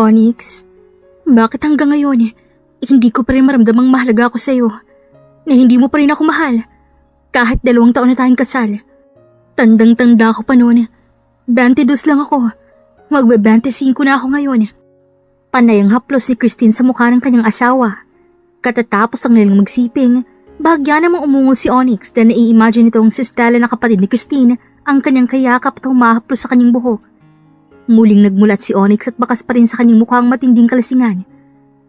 Onyx, bakit hanggang ngayon hindi ko pa rin maramdamang mahalaga ako sa'yo, na hindi mo pa rin ako mahal, kahit 2 taon na tayong kasal. Tandang-tanda ko pa noon, 22 lang ako, magbe-25 na ako ngayon. Panay ang haplos ni Christine sa mukha ng kanyang asawa. Katatapos ang nilang magsiping, bahagya namang umungol si Onyx dahil nai-imagine nitong si Stella na kapatid ni Christine ang kanyang kayakap at humahaplos sa kanyang buhok. Muling nagmulat si Onyx at bakas pa rin sa kanyang mukhang matinding kalasingan.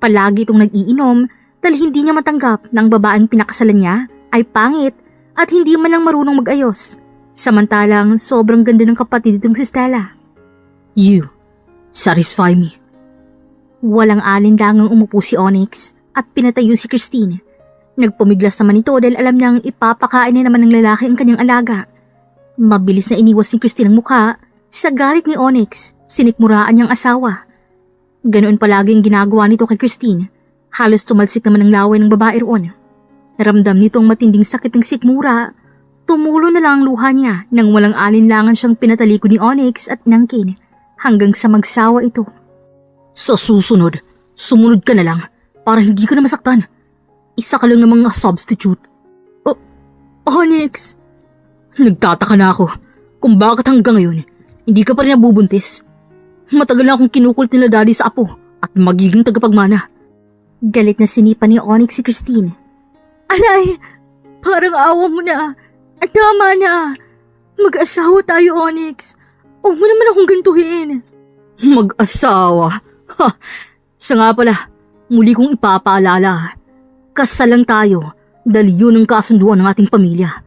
Palagi itong nag-iinom dahil hindi niya matanggap na ang babaeng pinakasalan niya ay pangit at hindi man lang marunong mag-ayos. Samantalang sobrang ganda ng kapatid itong si Stella. You satisfy me. Walang alinlangang umupo si Onyx at pinatayo si Christine. Nagpumiglas naman ito dahil alam niyang ipapakain na naman ng lalaki ang kanyang alaga. Mabilis na iniwas ni Christine ang mukha. Sa galit ni Onyx, sinikmuraan niyang asawa. Ganoon palagi ang ginagawa nito kay Christine. Halos tumalsik naman ang laway ng babae roon. Naramdam nitong matinding sakit ng sikmura. Tumulo na lang ang luha niya nang walang alinlangan siyang pinatalikod ni Onyx at inangkin hanggang sa magsawa ito. Sa susunod, sumunod ka na lang para hindi ka na masaktan. Isa ka lang namang substitute. Onyx! Nagtataka na ako kung bakit hanggang ngayon hindi ka pa rin nabubuntis. Matagal na akong kinukult nila daddy sa apo at magiging tagapagmana. Galit na sinipa ni Onyx si Christine. Anay, parang awa mo na. Tama na. Mag-asawa tayo, Onyx. Huwag mo naman akong gantuhin. Mag-asawa? Ha! Siya nga pala, muli kong ipapaalala. Kasal lang tayo dahil yun ang kasunduan ng ating pamilya.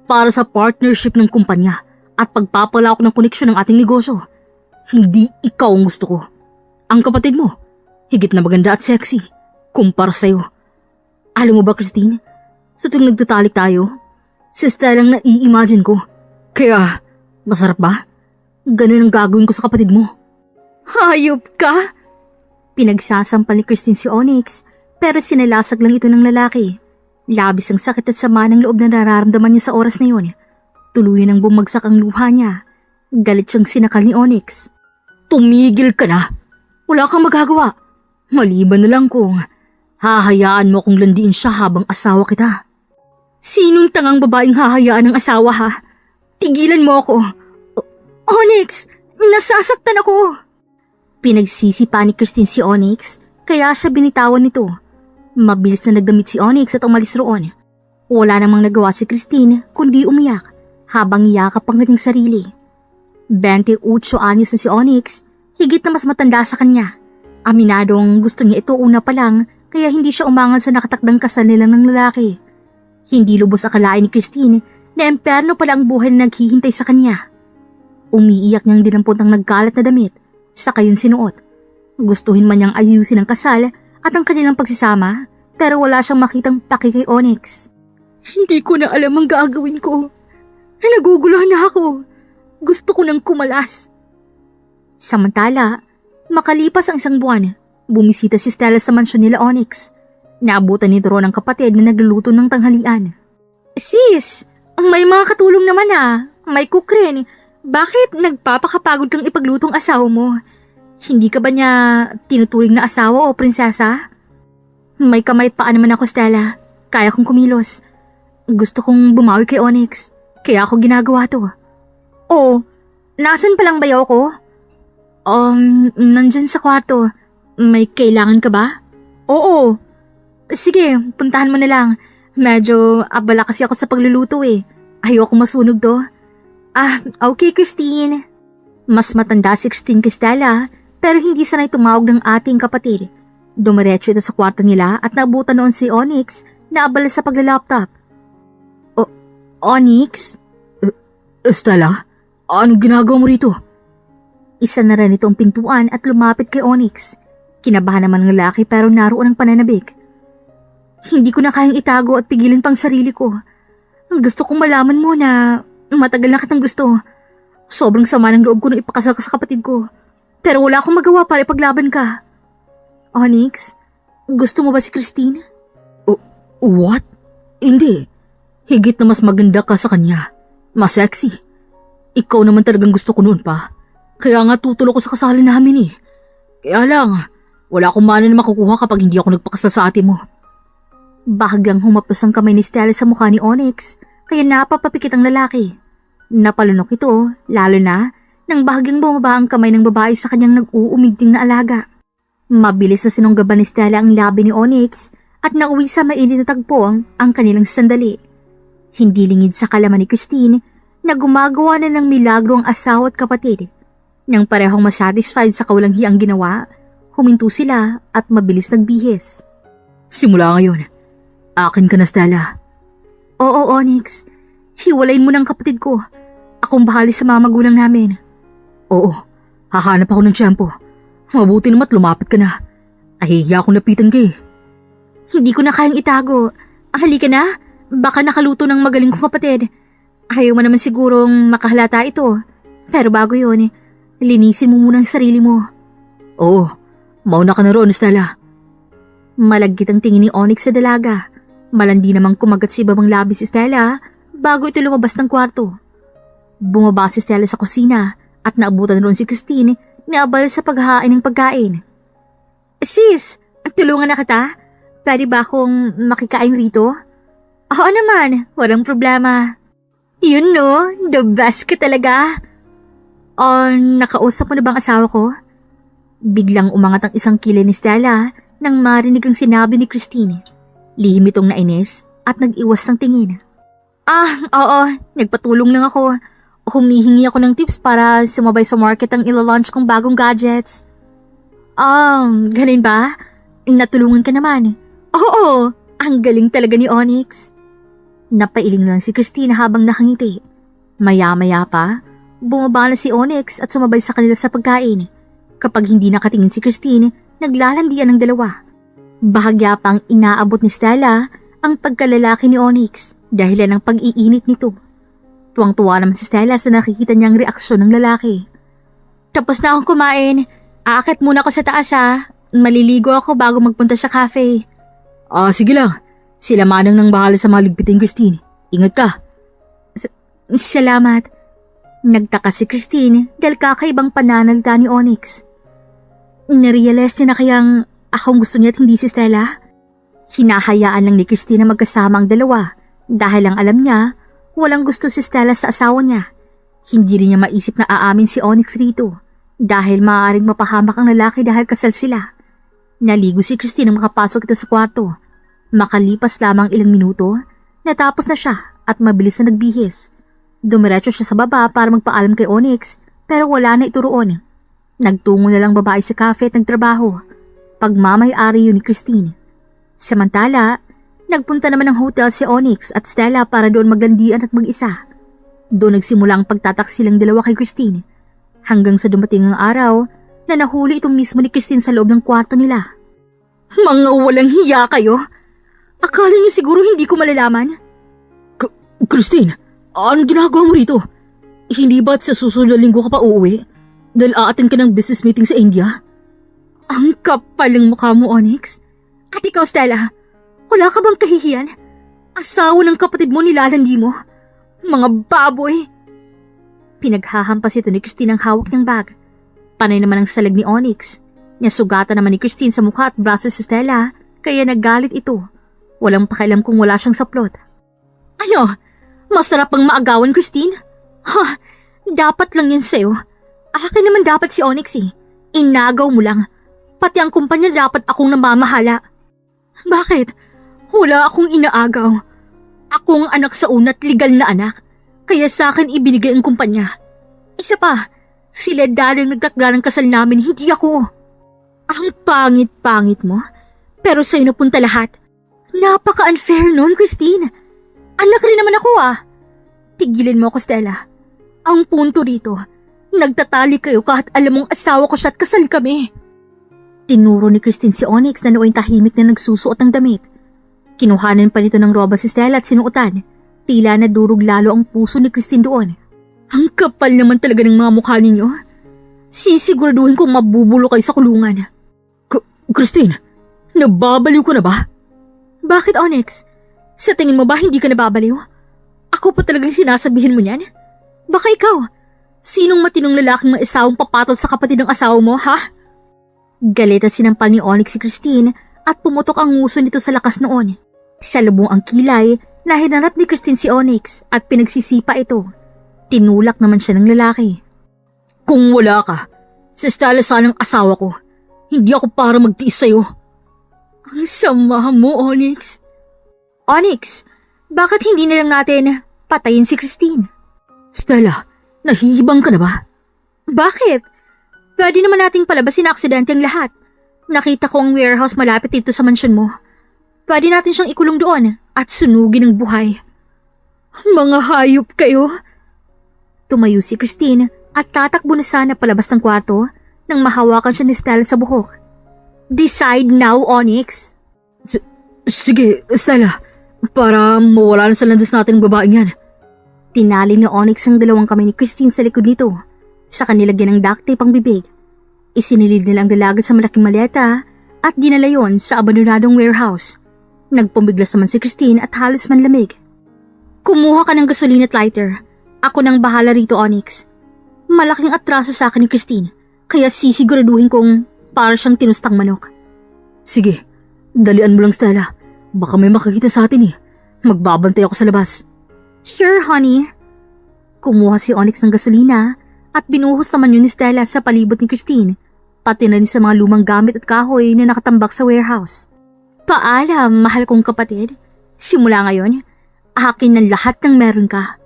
Para sa partnership ng kumpanya at pagpapalako ng koneksyon ng ating negosyo. Hindi ikaw ang gusto ko. Ang kapatid mo, higit na maganda at sexy kumpara sa'yo. Alam mo ba, Christine, sa tuwing nagtatalik tayo, si Stella lang nai-imagine ko. Kaya, masarap ba? Ganun ang gagawin ko sa kapatid mo. Hayop ka? Pinagsasampal ni Christine si Onyx, pero sinalasag lang ito ng lalaki. Labis ang sakit at sama ng loob na nararamdaman niya sa oras na yun. Tuluyan ang bumagsak ang luha niya. Galit siyang sinakal ni Onyx. Tumigil ka na. Wala kang magagawa. Maliban na lang kung hahayaan mo akong landiin siya habang asawa kita. Sinong tangang babaeng hahayaan ng asawa ha? Tigilan mo ako. Onyx, nasasaktan ako. Pinagsisipa ni Christine si Onyx, kaya siya binitawan nito. Mabilis na nagdamit si Onyx at umalis roon. Wala namang nagawa si Christine kundi umiyak habang yakap ang kanyang sarili. 28 anyos na si Onyx, higit na mas matanda sa kanya. Aminadong gusto niya ito una pa lang kaya hindi siya umangal sa nakatakdang kasal nila ng lalaki. Hindi lubos akalain ni Christine na emperno pala ang buhay na naghihintay sa kanya. Umiiyak niyang dinampot ang nagkalat na damit, saka yun sinuot. Gustuhin man niyang ayusin ang kasal at ang kanilang pagsisama, pero wala siyang makitang paki kay Onyx. Hindi ko na alam ang gagawin ko. Naguguluhan na ako. Gusto ko nang kumalas. Samantala, makalipas ang 1 buwan, bumisita si Stella sa mansyon nila Onyx. Naabutan nito ron ang kapatid na nagluluto ng tanghalian. Sis, may mga katulong naman May cook rin. Bakit nagpapakapagod kang ipaglutong asawa mo? Hindi ka ba niya tinuturing na asawa o prinsesa? May kamay at paa naman ako, Stella. Kaya kong kumilos. Gusto kong bumawi kay Onyx, kaya ako ginagawa to. Oh, nasan palang bayaw ko? Nandyan sa kwarto. May kailangan ka ba? Oo. Sige, puntahan mo na lang. Medyo abala kasi ako sa pagluluto eh. Ayoko masunog to. Okay Christine. Mas matanda si Christine kay Stella, pero hindi sanay tumawag ng ating kapatid. Dumiretso ito sa kwarto nila at nabutan noon si Onyx na abala sa paglalaptop. Onyx? Stella, anong ginagawa mo rito? Isa na rin itong pintuan at lumapit kay Onyx. Kinabahan naman ng lalaki pero naroon ang pananabik. Hindi ko na kayang itago at pigilin pang sarili ko. Gusto kong malaman mo na matagal na kitang gusto. Sobrang sama ng loob ko nung ipakasal ka sa kapatid ko. Pero wala akong magawa para ipaglaban ka. Onyx, gusto mo ba si Christine? What? Hindi. Higit na mas maganda ka sa kanya. Mas sexy. Ikaw naman talagang gusto ko noon pa. Kaya nga tutulo ko sa kasalan namin eh. Kaya lang, wala akong mana na makukuha kapag hindi ako nagpakasal sa ate mo. Bahagyang humaplos ang kamay ni Stella sa mukha ni Onyx, kaya napapapikit ang lalaki. Napalunok ito, lalo na nang bahagyang bumaba ang kamay ng babae sa kanyang nag-uumigting na alaga. Mabilis na sinunggaban ni Stella ang labi ni Onyx at nauwi sa mainit na tagpo ang kanilang sandali. Hindi lingid sa kalaman ni Christine na gumagawa na ng milagro ang asawa at kapatid. Nang parehong masatisfied sa kawalang-hiyang ginawa, huminto sila at mabilis nagbihis. Simula ngayon, akin ka na, Stella. Oo, Onyx. Hiwalayin mo ng kapatid ko. Akong bahali sa mga magulang namin. Oo, hahanap ako ng tiyempo. Mabuti naman lumapit ka na. Ahihiya akong lapitan ka eh. Hindi ko na kayang itago. Halika na. Baka nakaluto ng magaling kong kapatid. Ayaw mo naman sigurong makahalata ito. Pero bago yun, linisin mo muna ang sarili mo. Oo, mauna ka na roon, Stella. Malagkit ang tingin ni Onyx sa dalaga. Malandi namang kumagat si ibabang labi si Stella bago ito lumabas ng kwarto. Bumaba si Stella sa kusina at naabutan roon si Christine na abala sa paghahain ng pagkain. Sis, tulungan na kita? Pwede ba akong makikain rito? Oo naman, walang problema. Yun no, the best ka talaga. Nakausap mo na bang asawa ko? Biglang umangat ang isang kilay ni Stella nang marinig ang sinabi ni Christine. Lihim itong nainis at nag-iwas ng tingin. Oo, nagpatulong lang ako. Humihingi ako ng tips para sumabay sa market ang ilo-launch kong bagong gadgets. Ganun ba? Natulungan ka naman. Oo, ang galing talaga ni Onyx. Napailing lang si Christine habang nakangiti. Maya-maya pa, bumaba na si Onyx at sumabay sa kanila sa pagkain. Kapag hindi nakatingin si Christine, naglalandian ang dalawa. Bahagya pang inaabot ni Stella ang pagkalalaki ni Onyx dahilan ng pag-iinit nito. Tuwang-tuwa naman si Stella sa nakikita niyang reaksyon ng lalaki. Tapos na akong kumain. Aakit muna ako sa taas ha. Maliligo ako bago magpunta sa cafe. Sige lang. Sila manang nang bahala sa mga ligpitin, Christine. Ingat ka. Salamat. Nagtaka si Christine dahil kakaibang pananalita ni Onyx. Narealize niya na kayang akong gusto niya at hindi si Stella? Hinahayaan lang ni Christine na magkasama ang dalawa dahil ang alam niya walang gusto si Stella sa asawa niya. Hindi rin niya maisip na aamin si Onyx rito dahil maaaring mapahamak ang lalaki dahil kasal sila. Naligo si Christine nang makapasok ito sa kwarto. Makalipas lamang ilang minuto, natapos na siya at mabilis na nagbihis. Dumiretso siya sa baba para magpaalam kay Onyx pero wala na ito roon. Nagtungo na lang babae sa cafe at nagtrabaho. Pagmamay-ari yun ni Christine. Samantala, nagpunta naman ng hotel si Onyx at Stella para doon maglandian at mag-isa. Doon nagsimula ang pagtataksilang dalawa kay Christine. Hanggang sa dumating ang araw na nahuli itong mismo ni Christine sa loob ng kwarto nila. Mga walang hiya kayo! Akala niyo siguro hindi ko malalaman? Christine, anong ginagawa mo rito? Hindi ba't sa susunod na linggo ka pa uuwi? Dahil aatin ka ng business meeting sa India? Ang kapal ng mukha mo, Onyx. At ikaw, Stella, wala ka bang kahihiyan? Asawa ng kapatid mo nilalandi mo? Mga baboy! Pinaghahampas ito ni Christine ang hawak niyang bag. Panay naman ang salag ni Onyx. Nasugatan naman ni Christine sa mukha at braso si Stella, kaya naggalit ito. Walang pakialam kung wala siyang saplot. Ano? Masarap ang maagawan, Christine? Dapat lang yan sa'yo. Akin naman dapat si Onyx eh. Inagaw mo lang. Pati ang kumpanya dapat akong namamahala. Bakit? Wala akong inaagaw. Ako ang anak sa una at legal na anak. Kaya sa akin ibinigay ang kumpanya. Isa pa, sila daling nagtatga ng kasal namin, hindi ako. Ang pangit-pangit mo. Pero sa'yo napunta lahat. Napaka-unfair nun, Christine. Anak rin naman ako ah. Tigilin mo ako, Stella. Ang punto rito, nagtatali kayo kahit alam mong asawa ko siya at kasal kami. Tinuro ni Christine si Onyx na nooy tahimik na nagsusuot ng damit. Kinuhanan pa nito ng roba si Stella at sinuotan. Tila nadurog lalo ang puso ni Christine doon. Ang kapal naman talaga ng mga mukha ninyo. Sisiguraduhin kong mabubulo kayo sa kulungan. Christine, nababaliw ko na ba? Bakit, Onyx? Sa tingin mo ba hindi ka nababaliw? Ako pa talagang sinasabihin mo niyan? Baka ikaw, sinong matinong lalaking maisawang papatol sa kapatid ng asawa mo, ha? Galit at sinampal ni Onyx si Christine at pumutok ang nguso nito sa lakas noon. Sa lubong ang kilay na hinarap ni Christine si Onyx at pinagsisipa ito. Tinulak naman siya ng lalaki. Kung wala ka, si Stella sanang asawa ko. Hindi ako para magtiis sa'yo. Ang sama mo, Onyx. Onyx, bakit hindi na lang natin patayin si Christine? Stella, nahihibang ka na ba? Bakit? Pwede naman nating palabasin na aksidente ang lahat. Nakita ko ang warehouse malapit dito sa mansyon mo. Pwede natin siyang ikulong doon at sunugin ng buhay. Mga hayop kayo. Tumayo si Christine at tatakbo na sana palabas ng kwarto nang mahawakan siya ni Stella sa buhok. Decide now, Onyx. Sige, Stella. Para mawala na sa landas natin ang babaeng yan. Tinali ni Onyx ang dalawang kamay ni Christine sa likod nito. Sa kanilagyan ng duct tape ang bibig. Isinilid nila ang dalaga sa malaking maleta at dinala yon sa abandonadong warehouse. Nagpumiglas naman si Christine at halos manlamig. Kumuha ka ng gasolina at lighter. Ako nang bahala rito, Onyx. Malaking atraso sa akin ni Christine, kaya sisiguraduhin kong para siyang tinustang manok. Sige, dalian mo lang, Stella. Baka may makakita sa atin eh. Magbabantay ako sa labas. Sure, honey. Kumuha si Onyx ng gasolina at binuhos naman yun ni Stella sa palibot ni Christine, pati na rin sa mga lumang gamit at kahoy na nakatambak sa warehouse. Paalam, mahal kong kapatid. Simula ngayon, akin ng lahat ng meron ka.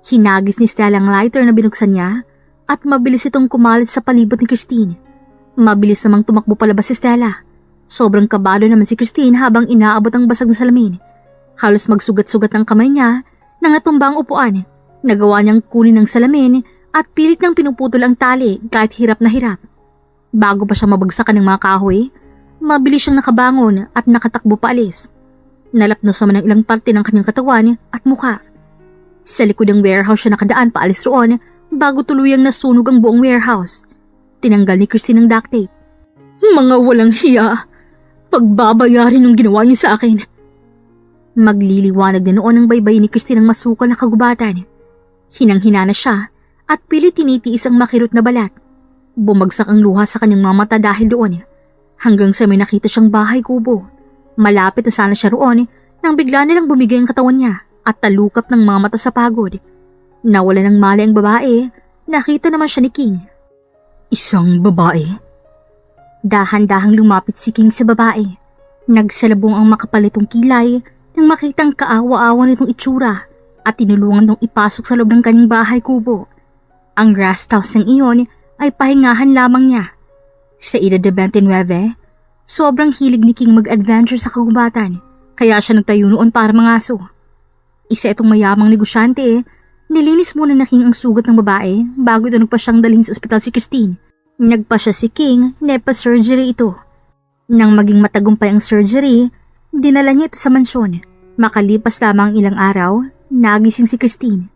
Hinagis ni Stella ang lighter na binuksan niya at mabilis itong kumalit sa palibot ni Christine. Mabilis namang tumakbo palabas si Stella. Sobrang kabado naman si Christine habang inaabot ang basag na salamin. Halos magsugat-sugat ng kamay niya nang natumba ang upuan. Nagawa niyang kunin ng salamin at pilit nang pinuputol ang tali kahit hirap na hirap. Bago pa siya mabagsakan ng mga kahoy, mabilis siyang nakabangon at nakatakbo paalis. Nalapnos naman ang ilang parte ng kanyang katawan at mukha. Sa likod ng warehouse siya nakadaan paalis roon bago tuluyang nasunog ang buong warehouse. Tinanggal ni Christine ang duct tape. Mga walang hiya. Pagbabayarin ng ginawa niyo sa akin. Magliliwanag na noon ang baybay ni Christine ang masukal na kagubatan. Hinang-hina na siya at pilit tinitiis ang makirot na balat. Bumagsak ang luha sa kanyang mga mata dahil doon. Hanggang sa may nakita siyang bahay kubo. Malapit na sana siya roon nang bigla nilang bumigay ang katawan niya at talukap ng mga mata sa pagod. Nawala ng malay ang babae, nakita naman siya ni King. Isang babae? Dahan-dahang lumapit si King sa babae. Nagsalabong ang makapalitong kilay nang makitang kaawa-awa nitong itsura at tinulungan nitong ipasok sa loob ng kanyang bahay kubo. Ang rest house ng iyon ay pahingahan lamang niya. Sa edad de 29, sobrang hilig ni King mag-adventure sa kagubatan, kaya siya nagtayo noon para mangaso. Isa itong mayamang negosyante, nilinis muna na King ang sugat ng babae bago ito nagpa siyang dalhin sa ospital si Christine. Nagpa siya si King na pa-surgery ito. Nang maging matagumpay ang surgery, dinala niya ito sa mansyon. Makalipas lamang ilang araw, nagising si Christine.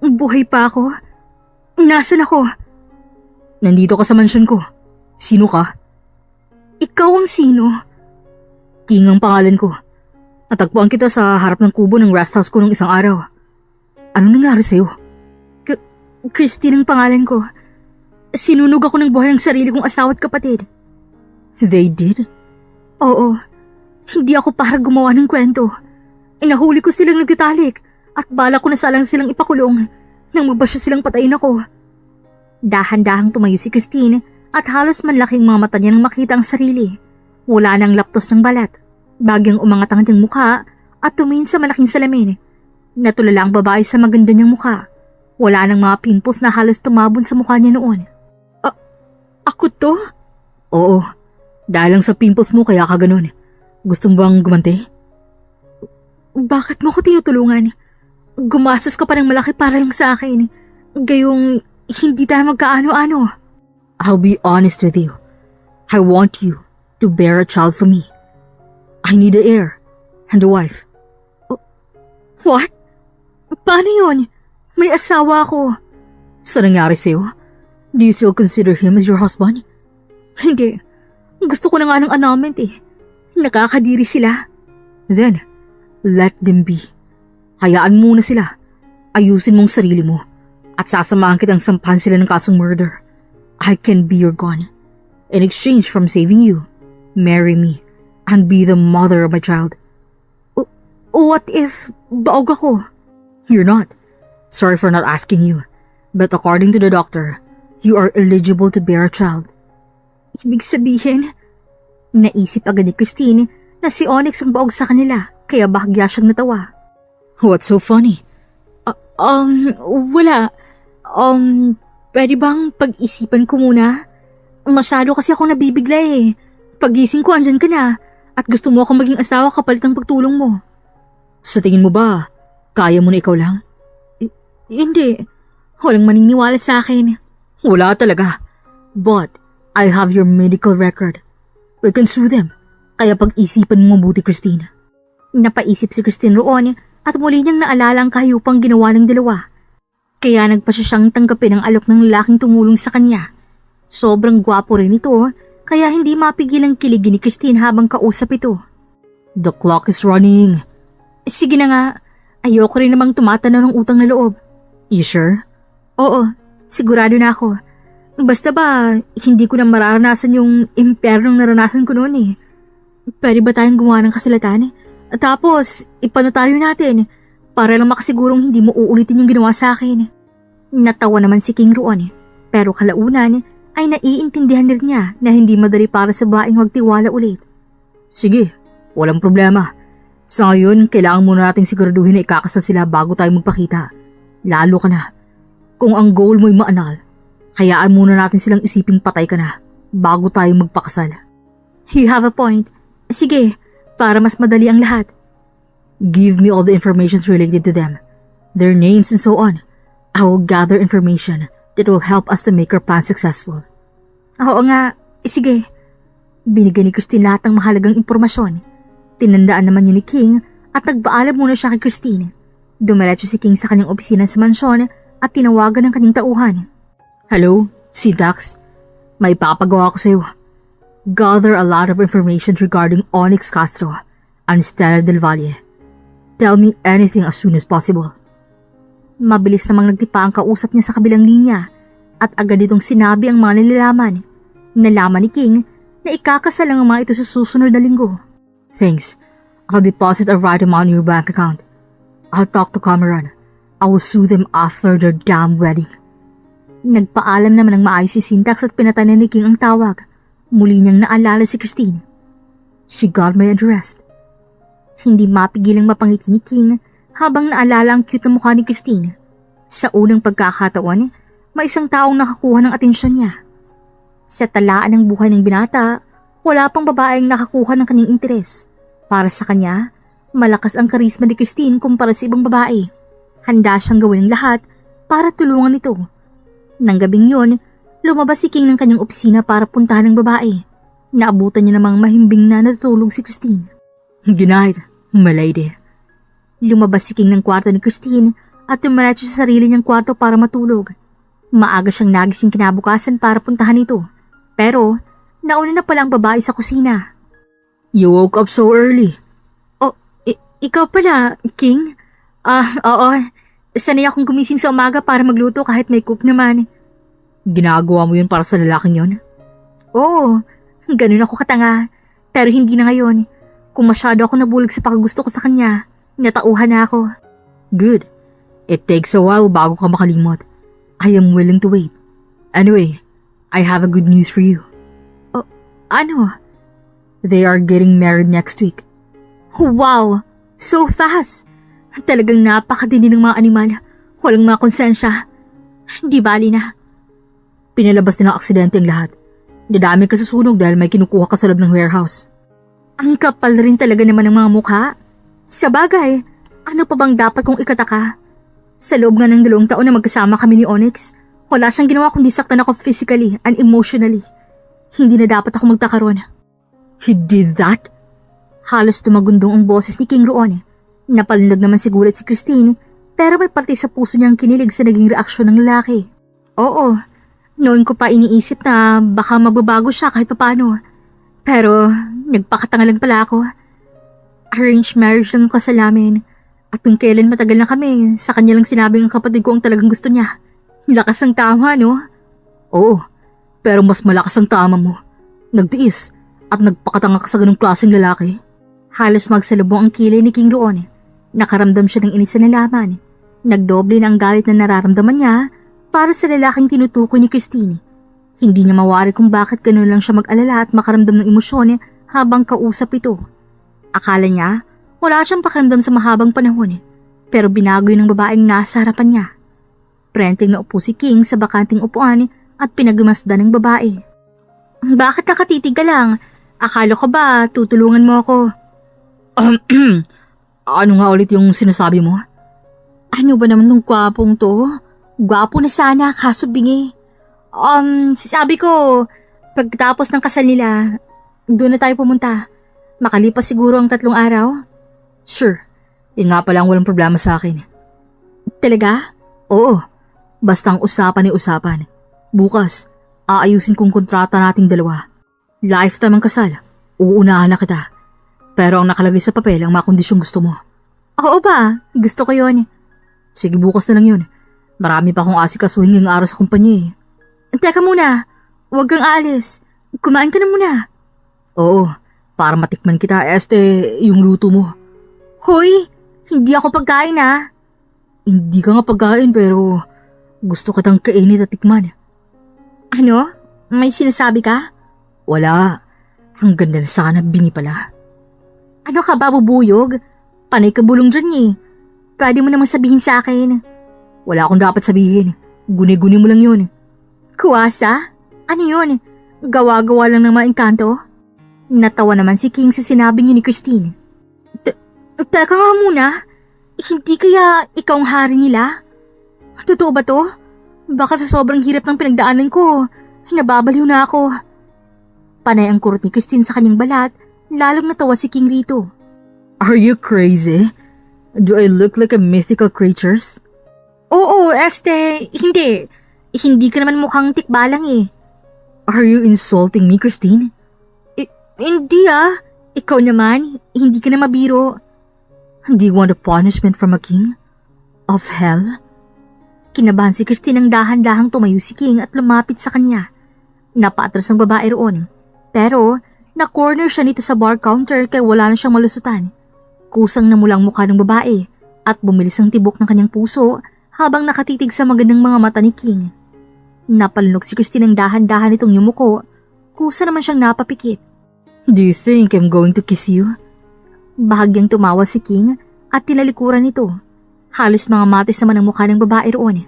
Buhay pa ako? Nasaan ako? Nandito ka sa mansyon ko. Sino ka? Ikaw ang sino? King ang pangalan ko. Natagpuan kita sa harap ng kubo ng rest house ko nung isang araw. Ano nangyari sa'yo? Christine ang pangalan ko. Sinunog ako ng buhay ng sarili kong asawa at kapatid. They did? Oo. Hindi ako para gumawa ng kwento. Inahuli ko silang nagtitalik at bala ko na salang silang ipakulong nang mabasya silang patayin ako. Dahan-dahang tumayo si Christine at halos manlaking mga mata niya nang makita ang sarili. Wala nang laptos ng balat. Bagyang umangat ang kanyang mukha at tumingin sa malaking salamin. Natulala ang babae sa maganda niyang mukha. Wala nang mga pimples na halos tumabon sa mukha niya noon. Ako to? Oo. Dahil lang sa pimples mo kaya ka ganun. Gusto mo bang gumanti? Bakit mo ko tinutulungan? Gumastos ka pa ng malaki para lang sa akin. Gayong hindi tayo magkaano-ano. I'll be honest with you. I want you to bear a child for me. I need an heir and a wife. What? Paano yun? May asawa ako. Sa nangyari sa'yo? Do you still consider him as your husband? Hindi. Gusto ko na nga ng annulment eh. Nakakadiri sila. Then, let them be. Hayaan muna sila. Ayusin mong sarili mo. At sasamahan kitang sampahan sila ng kasong murder. I can be your gun. In exchange from saving you, marry me and be the mother of my child. What if baog ako? You're not. Sorry for not asking you. But according to the doctor, you are eligible to bear a child. Ibig sabihin, naisip agad ni Christine na si Onyx ang baog sa kanila, kaya bahagya siyang natawa. What's so funny? Wala. Pwede bang pag-isipan ko muna? Masyado kasi ako nabibigla eh. Pagising ko, andyan ka na. At gusto mo akong maging asawa kapalit ng pagtulong mo. Sa tingin mo ba, kaya mo na ikaw lang? Hindi. Walang maniniwala sa akin. Wala talaga. But, I have your medical record. We can sue them. Kaya pag-isipan mo mabuti, Christine. Napaisip si Christine roon at muli niyang naalala ang kahiyupang ginawa ng dalawa. Kaya nagpasya siyang tanggapin ang alok ng lalaking tumulong sa kanya. Sobrang gwapo rin ito, kaya hindi mapigil ang kiligin ni Christine habang kausap ito. The clock is running. Sige na nga, ayoko rin namang tumatanaw ng utang na loob. You sure? Oo, sigurado na ako. Basta ba, hindi ko na mararanasan yung impyernong naranasan ko noon eh. Pwede ba tayong gumawa ng kasulatan? Tapos, ipanotaryo natin para lang makasigurong hindi mo uulitin yung ginawa sa akin. Natawa naman si King roon pero kalaunan ay naiintindihan rin niya na hindi madali para sa baeng magtiwala ulit. Sige, walang problema. Sa ngayon, kailangan muna nating siguraduhin na ikakasal sila bago tayo magpakita. Lalo ka na. Kung ang goal mo'y maanal, hayaan muna natin silang isiping patay ka na bago tayo magpakasal. You have a point. Sige, para mas madali ang lahat. Give me all the information related to them, their names and so on. I will gather information that will help us to make our plan successful. Oo nga, sige. Binigyan ni Christine lahat ng mahalagang impormasyon. Tinandaan naman yun ni King at nagpaalam muna siya kay Christine. Dumiretso si King sa kanyang opisina sa mansyon at tinawagan ng kanyang tauhan. Hello, si Dax. May papagawa ko sa'yo. Gather a lot of information regarding Onyx Castro and Stella Del Valle. Tell me anything as soon as possible. Mabilis namang nagtipa ang kausap niya sa kabilang linya at agad itong sinabi ang mga nalalaman. Nalaman ni King na ikakasal ang mga ito sa susunod na linggo. Thanks. I'll deposit a right amount in your bank account. I'll talk to Cameron. I will sue them after their damn wedding. Nagpaalam naman ng maayos si Syntax at pinatanan ni King ang tawag. Muli niyang naalala si Christine. She got my address. Hindi mapigilang mapangiti ni King habang naalala ang cute na mukha ni Christine. Sa unang pagkakataon, may isang taong nakakuha ng atensyon niya. Sa talaan ng buhay ng binata, wala pang babaeng nakakuha ng kanyang interes. Para sa kanya, malakas ang karisma ni Christine kumpara sa ibang babae. Handa siyang gawin ang lahat para tulungan ito. Nang gabing yon, lumabas si King ng kanyang opisina para puntahan ng babae. Naabutan niya namang mahimbing na natutulog si Christine. Good night, my lady. Lumabas si King ng kwarto ni Christine at dumiretso sa sarili niyang kwarto para matulog. Maaga siyang nagising kinabukasan para puntahan ito. Pero, nauna na pala ang babae sa kusina. You woke up so early. Ikaw pala, King? Oo. Sanay akong gumising sa umaga para magluto kahit may cook naman. Ginagawa mo yun para sa lalaking yon? Oo, ganun ako katanga. Pero hindi na ngayon. Kung masyado ako nabulag sa paggusto ko sa kanya, natauhan na ako. Good. It takes a while bago ka makalimot. I am willing to wait. Anyway, I have a good news for you. Ano? They are getting married next week. Wow! So fast! Talagang napakadini ng mga animal. Walang mga konsensya. Di bali na. Pinalabas na ng aksidente ang lahat. Dadami ka sa sunog dahil may kinukuha ka sa loob ng warehouse. Ang kapal rin talaga naman ng mga mukha. Sa bagay, ano pa bang dapat kong ikataka? Sa loob nga ng 2 taon na magkasama kami ni Onyx, wala siyang ginawa kundi saktan ako physically and emotionally. Hindi na dapat ako magtaka ron. He did that? Halos tumagundong ang boses ni King roon. Napalunod naman si gulat si Christine, pero may parte sa puso niyang kinilig sa naging reaksyon ng lalaki. Oo, noon ko pa iniisip na baka magbabago siya kahit papaano. Pero nagpakatanga lang pala ako. Arranged marriage lang ang kasal namin. At kung kailan matagal na kami, sa kanya lang sinabi ng kapatid ko ang talagang gusto niya. Lakas ng tama, no? Oo, Pero mas malakas ang tama mo. Nagtiis at nagpakatanga ka sa ganung klaseng lalaki. Halos magsalubong ang kilay ni King roon. Nakaramdam siya ng inis na nalaman. Nagdoble na ang galit na nararamdaman niya para sa lalaking tinutukoy ni Christine. Hindi niya mawari kung bakit gano'n lang siya mag-alala at makaramdam ng emosyon habang kausap ito. Akala niya, wala siyang pakiramdam sa mahabang panahon, pero binago yun ng babaeng nasa harapan niya. Prenteng na upo si King sa bakanting upuan at pinagmasdan ng babae. Bakit nakatitig ka lang? Akala ko ba tutulungan mo ako? Ano nga ulit yung sinasabi mo? Ano ba naman tong gwapong to? Gwapo na sana, kaso bingi. Sabi ko, pagkatapos ng kasal nila, doon na tayo pumunta. Makalipas siguro ang 3 araw. Sure. Yun nga palang walang problema sa akin. Talaga? Oo. Basta ang usapan ay usapan. Bukas, aayusin kong kontrata nating dalawa. Lifetime ang kasal. Uunahan na kita. Pero ang nakalagay sa papel ang mga kondisyong gusto mo. Oo ba? Gusto ko yun. Sige, bukas na lang yun. Marami pa akong asikasuhin ngayong araw sa kumpanya. Teka muna. Huwag kang aalis. Kumain ka na muna. Oo, para matikman kita, yung luto mo. Hoy, hindi ako pagkain Hindi ka nga pagkain pero gusto kitang kainit at tikman. Ano? May sinasabi ka? Wala. Ang ganda na sana, bingi pala. Ano ka ba, bubuyog? Panay ka bulong dyan Pwede mo namang sabihin sa akin. Wala akong dapat sabihin. Guni-guni mo lang yun. Kuwasa? Ano yun? Gawa-gawa lang ng mga engkanto? Natawa naman si King sa sinabi niya ni Christine. Teka nga muna. Hindi kaya ikaw ang hari nila? Totoo ba to? Baka sa sobrang hirap ng pinagdaanan ko, nababaliw na ako. Panay ang kurot ni Christine sa kanyang balat, lalong natawa si King rito. Are you crazy? Do I look like a mythical creatures? Oo, hindi. Hindi ka naman mukhang tikbalang Are you insulting me, Christine? Hindi Ikaw naman, hindi ka na mabiro. Do you want a punishment from a king? Of hell? Kinabahan si Christine ang dahan-dahang tumayo si King at lumapit sa kanya. Napaatras ang babae roon. Pero, na-corner siya nito sa bar counter kaya wala na siyang malusutan. Kusang namulang mukha ng babae at bumilis ang tibok ng kanyang puso habang nakatitig sa magandang mga mata ni King. Napalunok si Christine ang dahan-dahan nitong yumuko, kusa naman siyang napapikit. Do you think I'm going to kiss you? Bahagyang tumawa si King at tinalikuran nito. Halos mga matis naman ang mukha ng babae roon.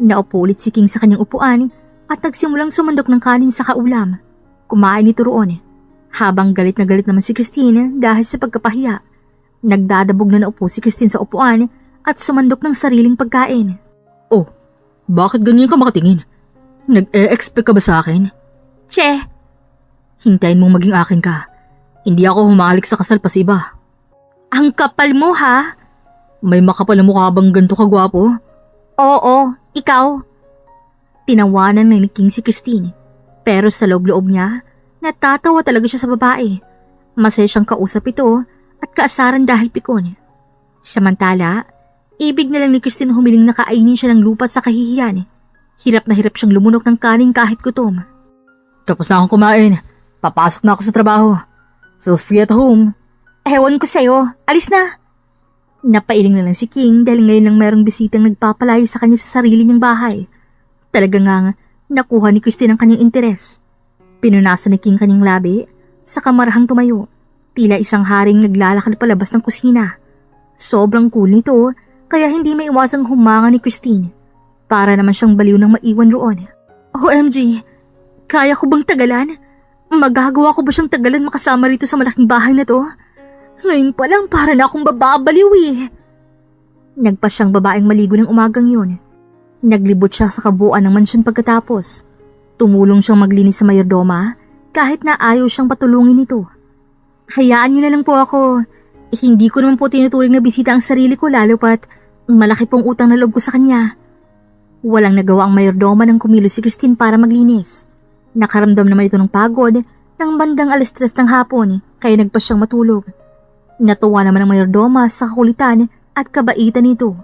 Naupo ulit si King sa kanyang upuan at nagsimulang sumandok ng kanin sa kaulam. Kumain ito roon. Habang galit na galit naman si Christine dahil sa pagkapahiya, nagdadabog na naupo si Christine sa upuan at sumandok ng sariling pagkain. Oh, bakit ganyan ka makatingin? Nag-e-expect ka ba sa akin? Che! Hintayin mong maging akin ka. Hindi ako humalik sa kasal pa sa iba. Ang kapal mo ha? May makapal na mukha bang ganito kagwapo? Oo, ikaw. Tinawanan na ni King si Christine. Pero sa loob-loob niya, natatawa talaga siya sa babae. Masaya siyang kausap ito at kaasaran dahil pikon. Samantala, ibig na lang ni Christine humiling na kainin siya ng lupa sa kahihiyan. Hirap na hirap siyang lumunok ng kanin kahit gutom. Tapos na akong kumain. Papasok na ako sa trabaho. Feel free at home. Ewan ko sa'yo. Alis na. Napailing na lang si King dahil ngayon lang mayroong bisitang nagpapalayo sa kanya sa sarili niyang bahay. Talaga nga nakuha ni Christine ang kanyang interes. Pinunasan ni King kanyang labi, sa kamarahang tumayo. Tila isang haring naglalakad palabas ng kusina. Sobrang cool nito kaya hindi maiwasang humanga ni Christine. Para naman siyang baliw ng maiwan roon. OMG, kaya ko bang tagalan? Magagawa ko ba siyang tagalan makasama rito sa malaking bahay na to? Ngayon pa lang para na akong bababaliw Nagpa siyang babaeng maligo ng umagang yun. Naglibot siya sa kabuuan ng mansyon pagkatapos. Tumulong siyang maglinis sa mayordoma kahit na ayaw siyang patulungin ito. Hayaan niyo na lang po ako. Hindi ko naman po tinuturing na bisita ang sarili ko lalo pat malaki pong utang na loob ko sa kanya. Walang nagawa ang mayordoma nang kumilos si Christine para maglinis. Nakaramdam naman ito ng pagod nang bandang 3:00 ng hapon kaya nagpa siyang matulog. Natuwa naman ang mayordoma sa kakulitan at kabaitan nito.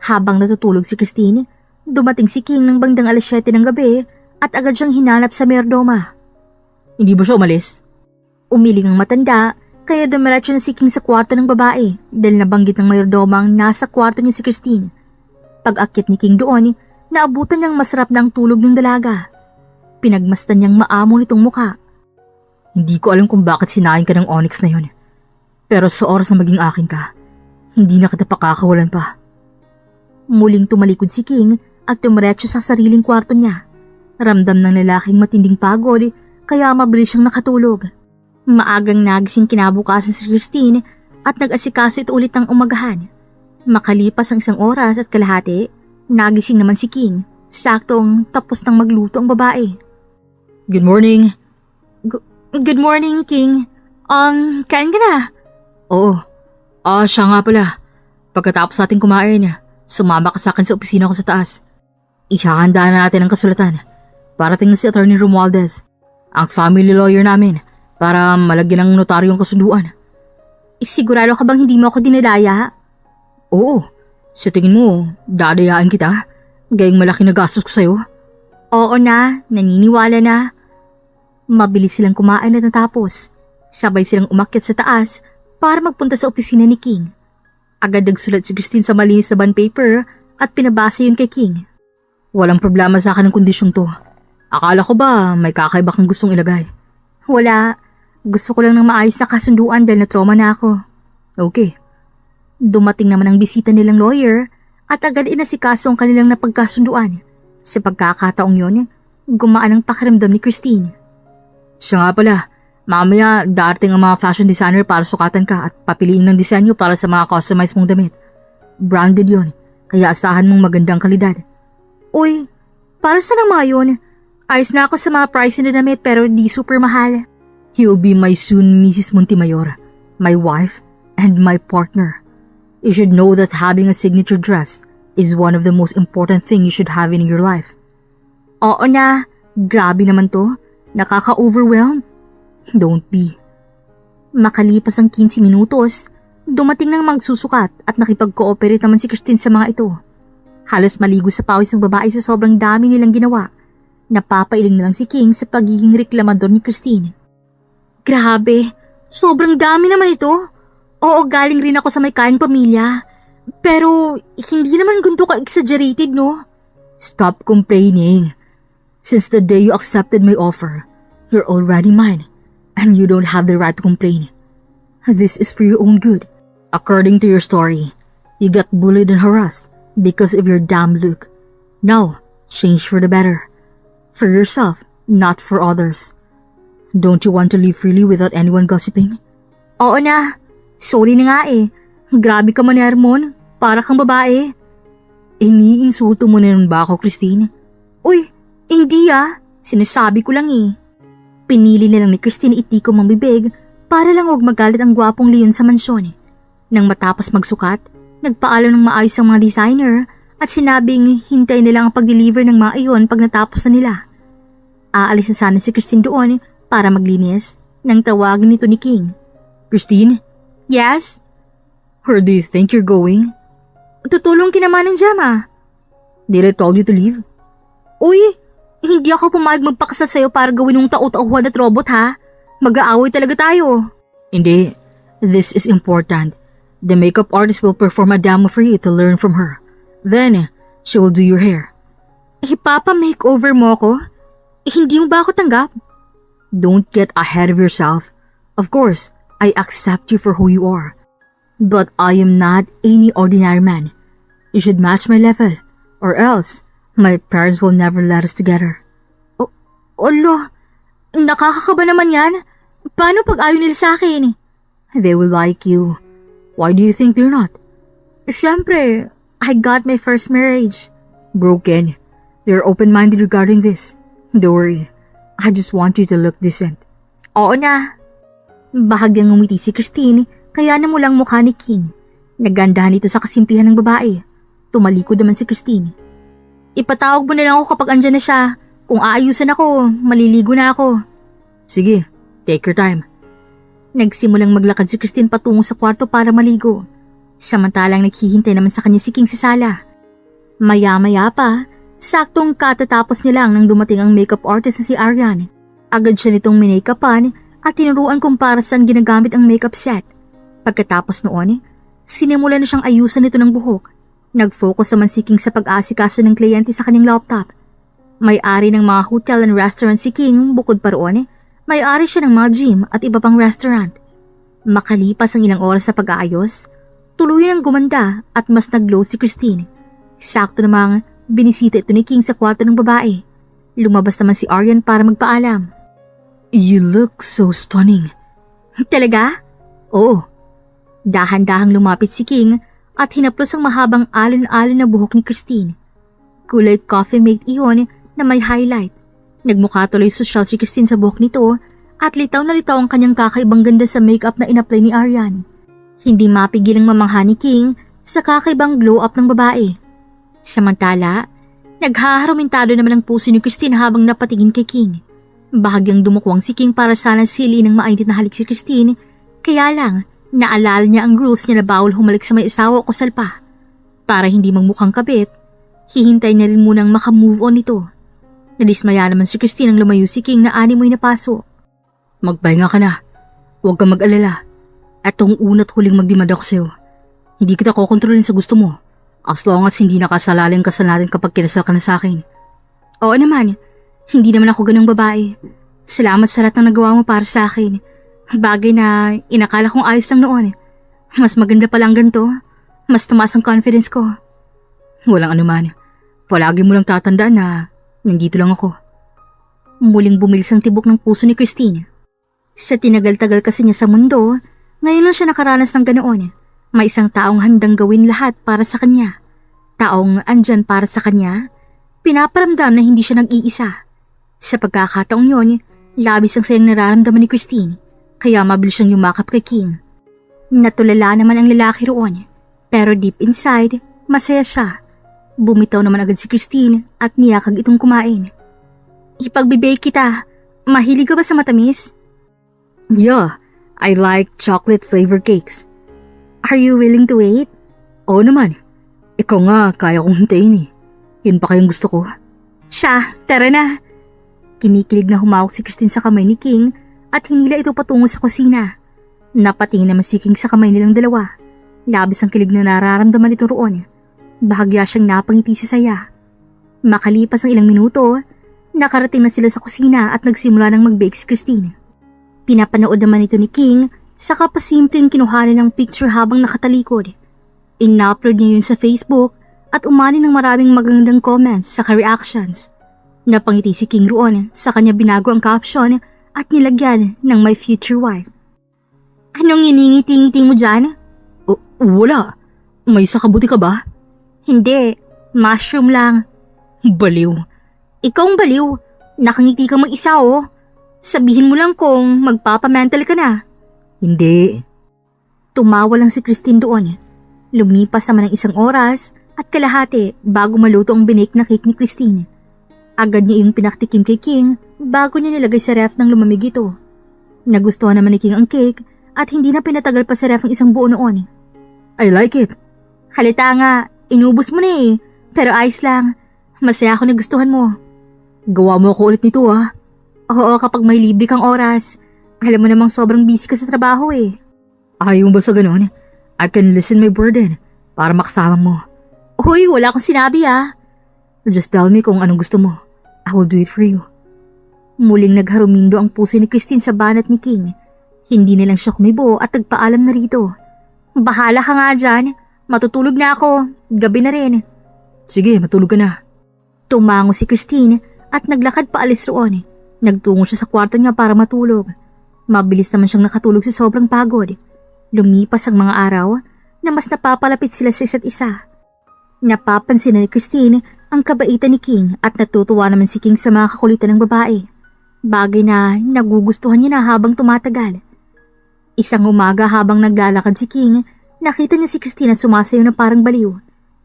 Habang natutulog si Christine, dumating si King ng bandang 7:00 ng gabi at agad siyang hinanap sa mayordoma. Hindi ba siya umalis? Umiling ang matanda, kaya dumiretso na si King sa kwarto ng babae dahil nabanggit ng mayordomang nasa kwarto niya si Christine. Pag-akyat ni King doon, naabutan niyang masarap na ang tulog ng dalaga. Pinagmasdan niyang maamo nitong mukha. Hindi ko alam kung bakit sinain ka ng Onyx na yun. Pero sa oras na maging akin ka, hindi na kita pakakawalan pa. Muling tumalikod si King at tumiretso sa sariling kwarto niya. Ramdam ng lalaking matinding pagod, kaya mabilis siyang nakatulog. Maagang nagising kinabukasan si Christine at nag-asikaso ito ulit ng umagahan. Makalipas ang 1 oras at kalahati, nagising naman si King. Saktong tapos nang magluto ang babae. Good morning. Good morning, King. Kain ka na? Oo. Siya nga pala. Pagkatapos natin kumain, sumama ka sa akin sa opisina ko sa taas. Ihahanda na natin ang kasulatan. Parating na si Attorney Romualdez, ang family lawyer namin, para malagyan ng notaryo ang kasunduan. Sigurado ka bang hindi mo ako dinadaya? Oo. Sa tingin mo, dadayaan kita? Gayong malaki na gastos ko sa'yo? Oo na, naniniwala na. Mabilis silang kumain at natapos. Sabay silang umakyat sa taas para magpunta sa opisina ni King. Agad nagsulat si Christine sa malinis na bond paper at pinabasa yun kay King. Walang problema sa akin ng kondisyong to. Akala ko ba may kakaiba kang gustong ilagay? Wala. Gusto ko lang ng maayos na kasunduan dahil na-trauma na ako. Okay. Dumating naman ang bisita nilang lawyer at agad inasikaso ang kanilang napagkasunduan. Sa pagkakataong yun, gumaan ang pakiramdam ni Christine. Siya nga pala, mamaya darating ang mga fashion designer para sukatan ka at papiliin ng disenyo para sa mga customized mong damit. Branded yon, kaya asahan mong magandang kalidad. Uy, para saan ang mga yun? Ayos na ako sa mga price na damit pero di super mahal. He'll be my soon Mrs. Montemayor, my wife, and my partner. You should know that having a signature dress is one of the most important things you should have in your life. Oo na, grabe naman to. Nakaka-overwhelm. Don't be. Makalipas ang 15 minutos, dumating ng magsusukat at nakipag-cooperate naman si Christine sa mga ito. Halos maligo sa pawis ng babae sa sobrang dami nilang ginawa. Napapailing na lang si King sa pagiging reklamador ni Christine. Grabe, sobrang dami naman ito. Oo, galing rin ako sa may kayang pamilya. Pero hindi naman ganito ka-exaggerated, no? Stop complaining. Since the day you accepted my offer, you're already mine, and you don't have the right to complain. This is for your own good. According to your story, you got bullied and harassed because of your damn look. Now, change for the better. For yourself, not for others. Don't you want to live freely without anyone gossiping? Oo na. Sorry na nga eh. Grabe ka man, Hermon. Para kang babae. Iniinsulto mo na nun ba ako, Christine? Uy, hindi ah. Sinasabi ko lang eh. Pinili na lang ni Christine itikom ang bibig para lang huwag magalit ang gwapong leon sa mansyon. Nang matapos magsukat, nagpaalam ng maayos ang mga designer at sinabing hintay na lang ang pag-deliver ng mga iyon pag natapos na nila. Aalis na sana si Christine doon para maglinis nang tawagin nito ni King. Christine? Yes? Where do you think you're going? Tutulong ka naman ng Gemma. Did I told you to leave? Uy, hindi ako pumayag magpakasal sa'yo para gawin mong tao-tauhan at robot ha. Mag-aaway talaga tayo. Hindi. This is important. The makeup artist will perform a demo for you to learn from her. Then, she will do your hair. Ipapa-makeover mo ko? Hindi mo ba ako tanggap? Don't get ahead of yourself. Of course, I accept you for who you are. But I am not any ordinary man. You should match my level, or else my parents will never let us together. Olo, nakakakaba naman yan. Paano pag ayaw nila sa akin? They will like you. Why do you think they're not? Siyempre, I got my first marriage. Broken. They're open-minded regarding this. Don't worry. I just want you to look decent. Oo na. Bahagyang ngumiti si Christine, kaya namulang mukha ni King. Nagandahan ito sa kasimplihan ng babae. Tumalikod naman si Christine. Ipatawag mo na lang ako kapag andyan na siya. Kung aayusan ako, maliligo na ako. Sige, take your time. Nagsimulang maglakad si Christine patungo sa kwarto para maligo. Samantalang naghihintay naman sa kanya si King sa sala. Maya-maya pa, Saktong katatapos niya lang nang dumating ang makeup artist na si Aryan. Agad siya nitong minake-upan at tinuruan kung para saan ginagamit ang makeup set. Pagkatapos noon, sinimula na siyang ayusan nito ng buhok. Nag-focus naman si King sa pag-aasikaso ng kliyente sa kanyang laptop. May-ari ng mga hotel and restaurant si King, bukod pa roon, may-ari siya ng mga gym at iba pang restaurant. Makalipas ang ilang oras sa pag-aayos, tuluyan ang gumanda at mas nag-glow si Christine. Sakto namang binisita ito ni King sa kwarto ng babae. Lumabas naman si Aryan para magpaalam. You look so stunning. Talaga? Oo. Dahan-dahang lumapit si King at hinaplos ang mahabang alon-alon na buhok ni Christine. Kulay coffee mate iyon na may highlight. Nagmukha tuloy sosyal si Christine sa buhok nito at litaw na litaw ang kanyang kakaibang ganda sa makeup na inapply ni Aryan. Hindi mapigil ang mamangha ni King sa kakaibang glow up ng babae. Samantala, naghaharumintado naman ang puso ni Christine habang napatingin kay King. Bahagyang dumukwang si King para sana sili ng mainit na halik si Christine, kaya lang naalala niya ang rules niya na bawal humalik sa may asawa o kusal pa. Para hindi magmukhang kabit, hihintay niya rin munang makamove on nito. Nadismaya naman si Christine nang lumayo si King na animoy na paso. Magpahinga ka na. Huwag kang mag-alala. Etong una't huling magdimad ako sa'yo. Hindi kita kokontrolin sa gusto mo. As long as hindi nakasalalin kasal natin kapag kinasal ka na sa akin. Oo naman, hindi naman ako ganung babae. Salamat sa lahat ng nagawa mo para sa akin. Bagay na inakala kong ayos lang noon. Mas maganda pa lang ganito. Mas tumaas ang confidence ko. Walang anuman. Palagi mo lang tatandaan na nandito lang ako. Muling bumilis ang tibok ng puso ni Christine. Sa tinagal-tagal kasi niya sa mundo, ngayon lang siya nakaranas ng ganoon. May isang taong handang gawin lahat para sa kanya. Taong andyan para sa kanya, pinaparamdam na hindi siya nag-iisa. Sa pagkakataong yon, labis ang sayang nararamdaman ni Christine, kaya mabilis siyang yumakap kay King. Natulala naman ang lalaki roon, pero deep inside, masaya siya. Bumitaw naman agad si Christine at niyakag itong kumain. Ipagbibake kita, mahilig ka ba sa matamis? Yeah, I like chocolate flavor cakes. Are you willing to wait? Oo naman. Ikaw nga, kaya kong hintayin eh. Yun pa kayong gusto ko. Siya, tara na. Kinikilig na humawak si Christine sa kamay ni King at hinila ito patungo sa kusina. Napatingin naman si King sa kamay nilang dalawa. Labis ang kilig na nararamdaman nito roon. Bahagya siyang napangiti sa saya. Makalipas ang ilang minuto, nakarating na sila sa kusina at nagsimula ng mag-bake si Christine. Pinapanood naman ito ni King, saka pasimpleng kinuhanan ng picture habang nakatalikod. In-upload niya yun sa Facebook at umani ng maraming magandang comments saka reactions. Napangiti si King roon sa kanya binago ang caption at nilagyan ng my future wife. Anong iningiti-ngiti mo dyan? Wala. May sakabuti ka ba? Hindi, mushroom lang. Baliw. Ikaw ang baliw. Nakangiti ka mag-isa oh. Sabihin mo lang kung magpapamental ka na. Hindi. Tumawa lang si Christine doon. Lumipas naman ng isang oras at kalahati bago maluto ang binake na cake ni Christine. Agad niya yung pinaktikim kay King bago niya nilagay sa ref ng lumamig ito. Nagustuhan naman ni King ang cake at hindi na pinatagal pa sa ref ang isang buo noon. I like it. Halita nga, inubos mo na eh. Pero ayos lang. Masaya ako na gustuhan mo. Gawa mo ako ulit nito ah. Oo, kapag may libre kang oras. Alam mo namang sobrang busy ka sa trabaho eh. Ayaw mo ba sa ganun? I can listen my burden para makasama mo. Uy, wala akong sinabi ah. Just tell me kung anong gusto mo. I will do it for you. Muling nagharumindo ang puso ni Christine sa banat ni King. Hindi na lang siya kumibo at nagpaalam na rito. Bahala ka nga dyan. Matutulog na ako. Gabi na rin. Sige, matulog ka na. Tumango si Christine at naglakad paalis roon. Nagtungo siya sa kwarto niya para matulog. Mabilis naman siyang nakatulog sa sobrang pagod. Lumipas ang mga araw na mas napapalapit sila sa isa't isa. Napapansin na ni Christine ang kabaitan ni King at natutuwa naman si King sa mga kakulitan ng babae. Bagay na nagugustuhan niya na habang tumatagal. Isang umaga habang naglalakad si King, nakita niya si Christine at sumasayaw na parang baliw.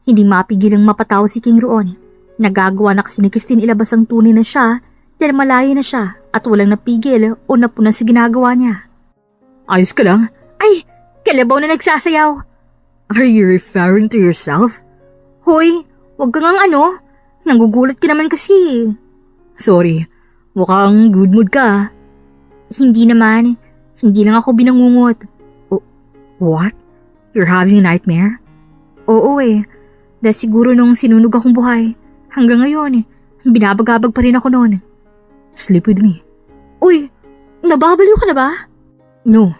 Hindi mapigilang mapatawa si King roon. Nagagawa na kasi ni Christine ilabas ang tunay na siya dahil malayo na siya at walang napigil o napuna sa ginagawa niya. Ayos ka lang? Ay, kalabaw na nagsasayaw. Are you referring to yourself? Hoy, wag kang ano. Nangugulat ka naman kasi. Sorry, mukhang good mood ka ah. Hindi naman. Hindi lang ako binangungot. What? You're having a nightmare? Oo eh. Dahil siguro nung sinunog akong buhay. Hanggang ngayon, binabagabag pa rin ako noon. Sleep with me. Uy, nababaliw ka na ba? No,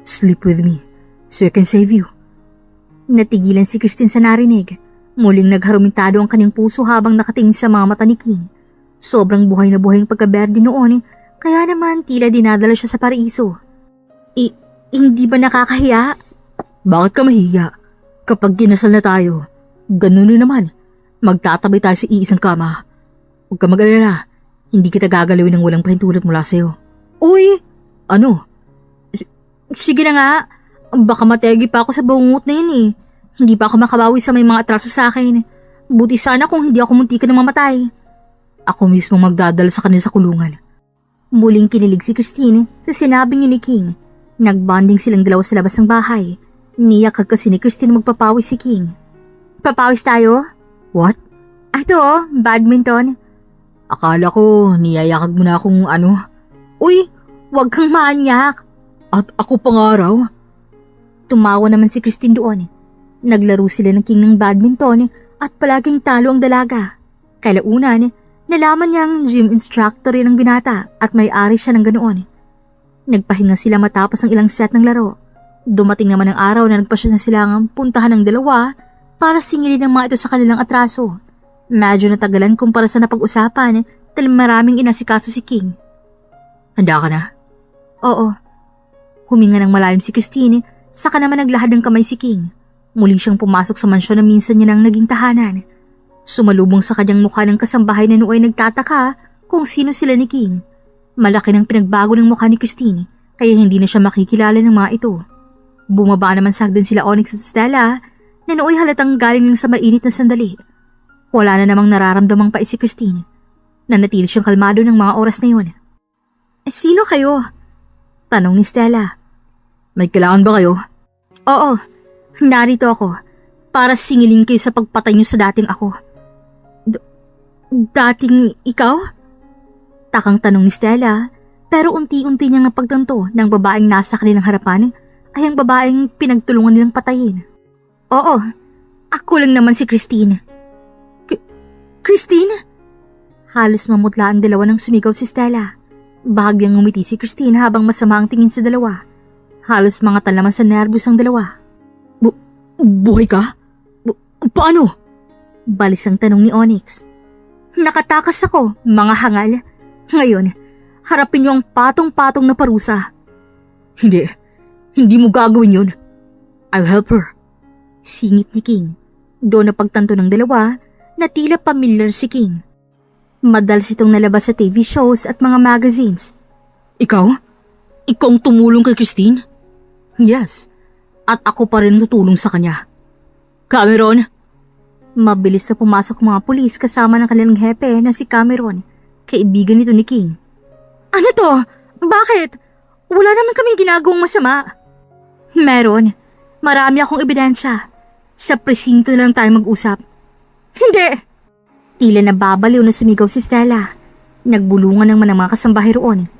sleep with me so I can save you. Natigilan si Christine sa narinig. Muling nagharumintado ang kanyang puso habang nakatingin sa mga mata ni King. Sobrang buhay na buhay ang pagkaberde noon, kaya naman tila dinadala siya sa paraiso. Hindi ba nakakahiya? Bakit ka mahiya? Kapag ginasal na tayo, ganun na naman. Magtatabi tayo sa iisang kama. Huwag ka mag-alala. Hindi kita gagalawin ng walang pahintulot mula sa'yo. Uy! Ano? Sige na nga. Baka mategi pa ako sa bangungot na yun eh. Hindi pa ako makabawi sa may mga atraso sa akin. Buti sana kung hindi ako muntikan na mamatay. Ako mismo magdadala sa kanila sa kulungan. Muling kinilig si Christine sa sinabing ni King. Nagbonding silang dalawa sa labas ng bahay. Niyak kasi ni Christine magpapawis si King. Papawis tayo? What? Ito, badminton. Akala ko niyayakag mo na akong ano. Uy, wag kang manyak. At ako pangaraw. Tumawa naman si Christine doon. Naglaro sila ng King ng badminton at palaging talo ang dalaga. Kalaunan, nalaman niyang gym instructor rin ang binata at may-ari siya ng ganoon. Nagpahinga sila matapos ang ilang set ng laro. Dumating naman ang araw na nagpasya na silang puntahan ng dalawa para singilin ang mga ito sa kanilang atraso. Medyo natagalan kumpara sa napag-usapan dahil maraming inasikaso si King. Handa ka na? Oo. Huminga ng malalim si Christine, saka naman naglahad ng kamay si King. Muli siyang pumasok sa mansyon na minsan niya nang naging tahanan. Sumalubong sa kanyang mukha ng kasambahay na nooy nagtataka kung sino sila ni King. Malaki ng pinagbago ng mukha ni Christine, kaya hindi na siya makikilala ng mga ito. Bumaba naman sa hagdan sila Onyx at Stella na nooy halatang galing lang sa mainit na sandali. Wala na namang nararamdamang pait si Christine. Nanatili siyang kalmado ng mga oras na yun. Sino kayo? Tanong ni Stella. May kailangan ba kayo? Oo, narito ako para singilin kayo sa pagpatay niyo sa dating ako. Dating ikaw? Takang tanong ni Stella, pero unti-unti niyang napagtanto na ang babaeng nasa kanilang harapan ay ang babaeng pinagtulungan nilang patayin. Oo, ako lang naman si Christine. Christine? Halos mamutla ang dalawa nang sumigaw si Stella. Bahagyang ngumiti si Christine habang masama ang tingin sa dalawa. Halos mga talaman sa nervyos ang dalawa. Buhay ka? Paano? Balis ang tanong ni Onyx. Nakatakas ako, mga hangal. Ngayon, harapin niyo ang patong-patong na parusa. Hindi mo gagawin yun. I'll help her. Singit ni King. Doon na pagtanto ng dalawa na tila familiar si King. Madalas itong nalabas sa TV shows at mga magazines. Ikaw? Ikaw ang tumulong kay Christine? Yes. At ako pa rin tutulong sa kanya. Cameron? Mabilis na pumasok mga pulis kasama ng kanilang hepe na si Cameron, kaibigan nito ni King. Ano to? Bakit? Wala naman kaming ginagawang masama. Meron. Marami akong ebidensya. Sa presinto na lang tayo mag-usap. Hindi! Tila nababaliw na sumigaw si Stella. Nagbulungan naman ang mga kasambahay roon.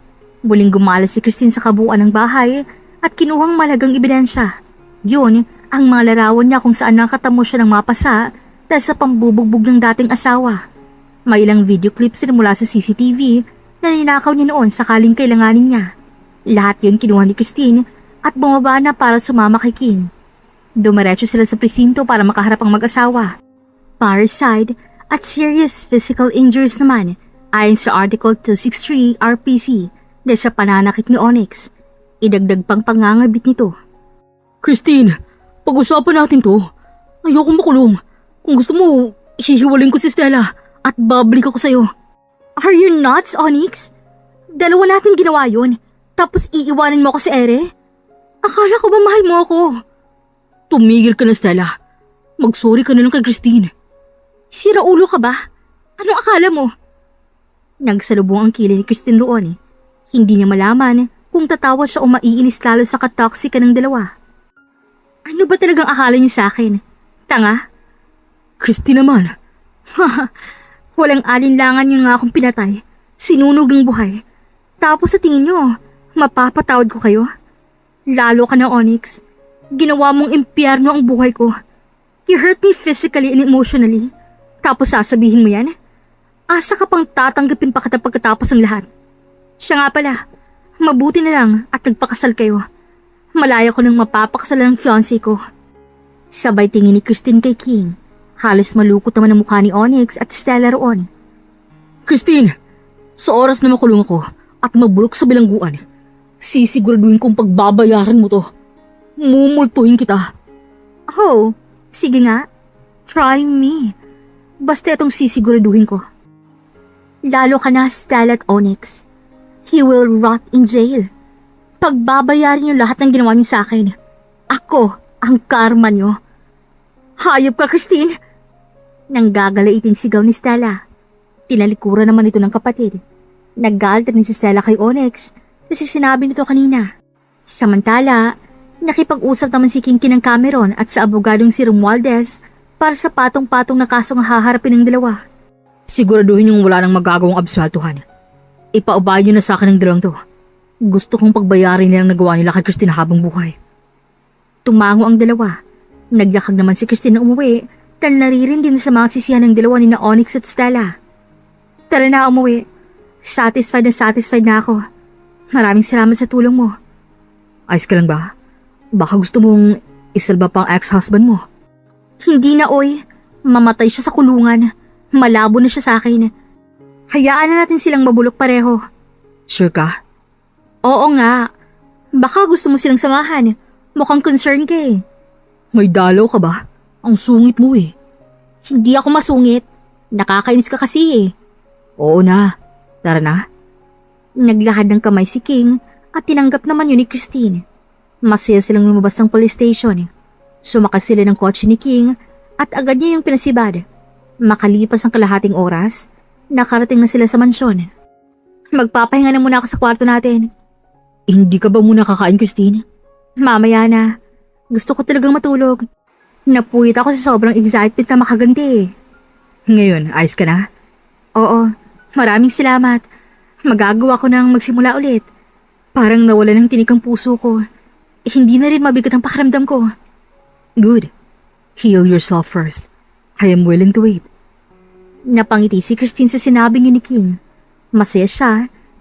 Muling gumala si Christine sa kabuuan ng bahay at kinuhang malagang ebidensya. Yun, ang mga larawan niya kung saan nakatamo siya ng mapasa dahil sa pambubugbog ng dating asawa. May ilang video clips din mula sa CCTV na ninakaw niya noon sakaling kailanganin niya. Lahat yun kinuha ni Christine at bumaba na para sumama kay King. Dumiretso sila sa presinto para makaharap ang mag-asawa. Parricide at serious physical injuries naman ayon sa Article 263 RPC dahil sa pananakit ni Onyx. Idagdag pang pangangabit nito. Christine, pag-usapan natin to. Ayoko makulong. Kung gusto mo, hihiwalin ko si Stella at babalik ako sa'yo. Are you nuts, Onyx? Dalawa natin ginawa yun, tapos iiwanan mo ako sa ere? Akala ko ba mahal mo ako? Tumigil ka na, Stella. Mag-sorry ka na lang kay Christine. Sira ulo ka ba? Anong akala mo? Nagsalubong ang kilay ni Christine roon. Hindi niya malaman kung tatawa siya o maiinis lalo sa katoksika ng dalawa. Ano ba talagang akala niyo sa akin? Tanga? Christine naman. Walang alinlangan yung nga akong pinatay. Sinunog ng buhay. Tapos sa tingin nyo, mapapatawad ko kayo? Lalo ka na, Onyx. Ginawa mong impyerno ang buhay ko. You hurt me physically and emotionally. Tapos sasabihin mo yan? Asa ka pang tatanggapin pa kita pagkatapos ng lahat? Siya nga pala, mabuti na lang at nagpakasal kayo. Malaya ko nang mapapakasal ng fiancé ko. Sabay tingin ni Christine kay King. Halos malukot naman ang mukha ni Onyx at Stella roon. Christine, sa oras na makulong ako at mabulok sa bilangguan, sisiguraduhin kong pagbabayaran mo to. Mumultuhin kita. Oh, sige nga. Try me. Basta itong sisiguraduhin ko. Lalo ka na, Stella at Onyx. He will rot in jail. Pagbabayarin niyo lahat ng ginawa niyo sa akin. Ako ang karma niyo. Hayop ka, Christine! Nang gagalaiting sigaw ni Stella. Tinalikuran naman ito ng kapatid. Naggalit rin si Stella kay Onyx kasi sinabi nito kanina. Samantala, nakipag-usap naman si King ng Cameron at sa abogadong si Romualdez para sa patong-patong na kasong haharapin ng dalawa. Siguraduhin yung wala nang magagawang absueltuhan. Ipaubay niyo na sa akin ng dalawang to. Gusto kong pagbayarin nilang nagawa nila kay Christine habang buhay. Tumango ang dalawa. Nagyakag naman si Christine na umuwi dahil naririn din sa mga sisihan ng dalawa ni na Onyx at Stella. Tara na, umuwi. Satisfied na ako. Maraming salamat sa tulong mo. Ayos ka lang ba? Baka gusto mong isalba pang ex-husband mo. Hindi na, oy. Mamatay siya sa kulungan. Malabo na siya sa akin. Hayaan na natin silang mabulok pareho. Sure ka? Oo nga. Baka gusto mo silang samahan. Mukhang concerned ka eh. May dalaw ka ba? Ang sungit mo eh. Hindi ako masungit. Nakakainis ka kasi eh. Oo na. Tara na. Naglahad ng kamay si King at tinanggap naman yun ni Christine. Masaya silang lumabas ng police station. Sumakas sila ng kotse ni King at agad niya yung pinasibad. Makalipas ang kalahating oras, nakarating na sila sa mansyon. Magpapahinga na muna ako sa kwarto natin. Hindi ka ba muna kakain, Christine? Mamaya na. Gusto ko talagang matulog. Napuwit ako sa sobrang excitement na makaganti eh. Ngayon, ayos ka na? Oo, maraming salamat. Magagawa ko nang magsimula ulit. Parang nawala ng tinik ang puso ko. Hindi na rin mabigat ang pakiramdam ko. Good. Heal yourself first. I am willing to wait. Napangiti si Christine sa sinabi ni King. Masaya siya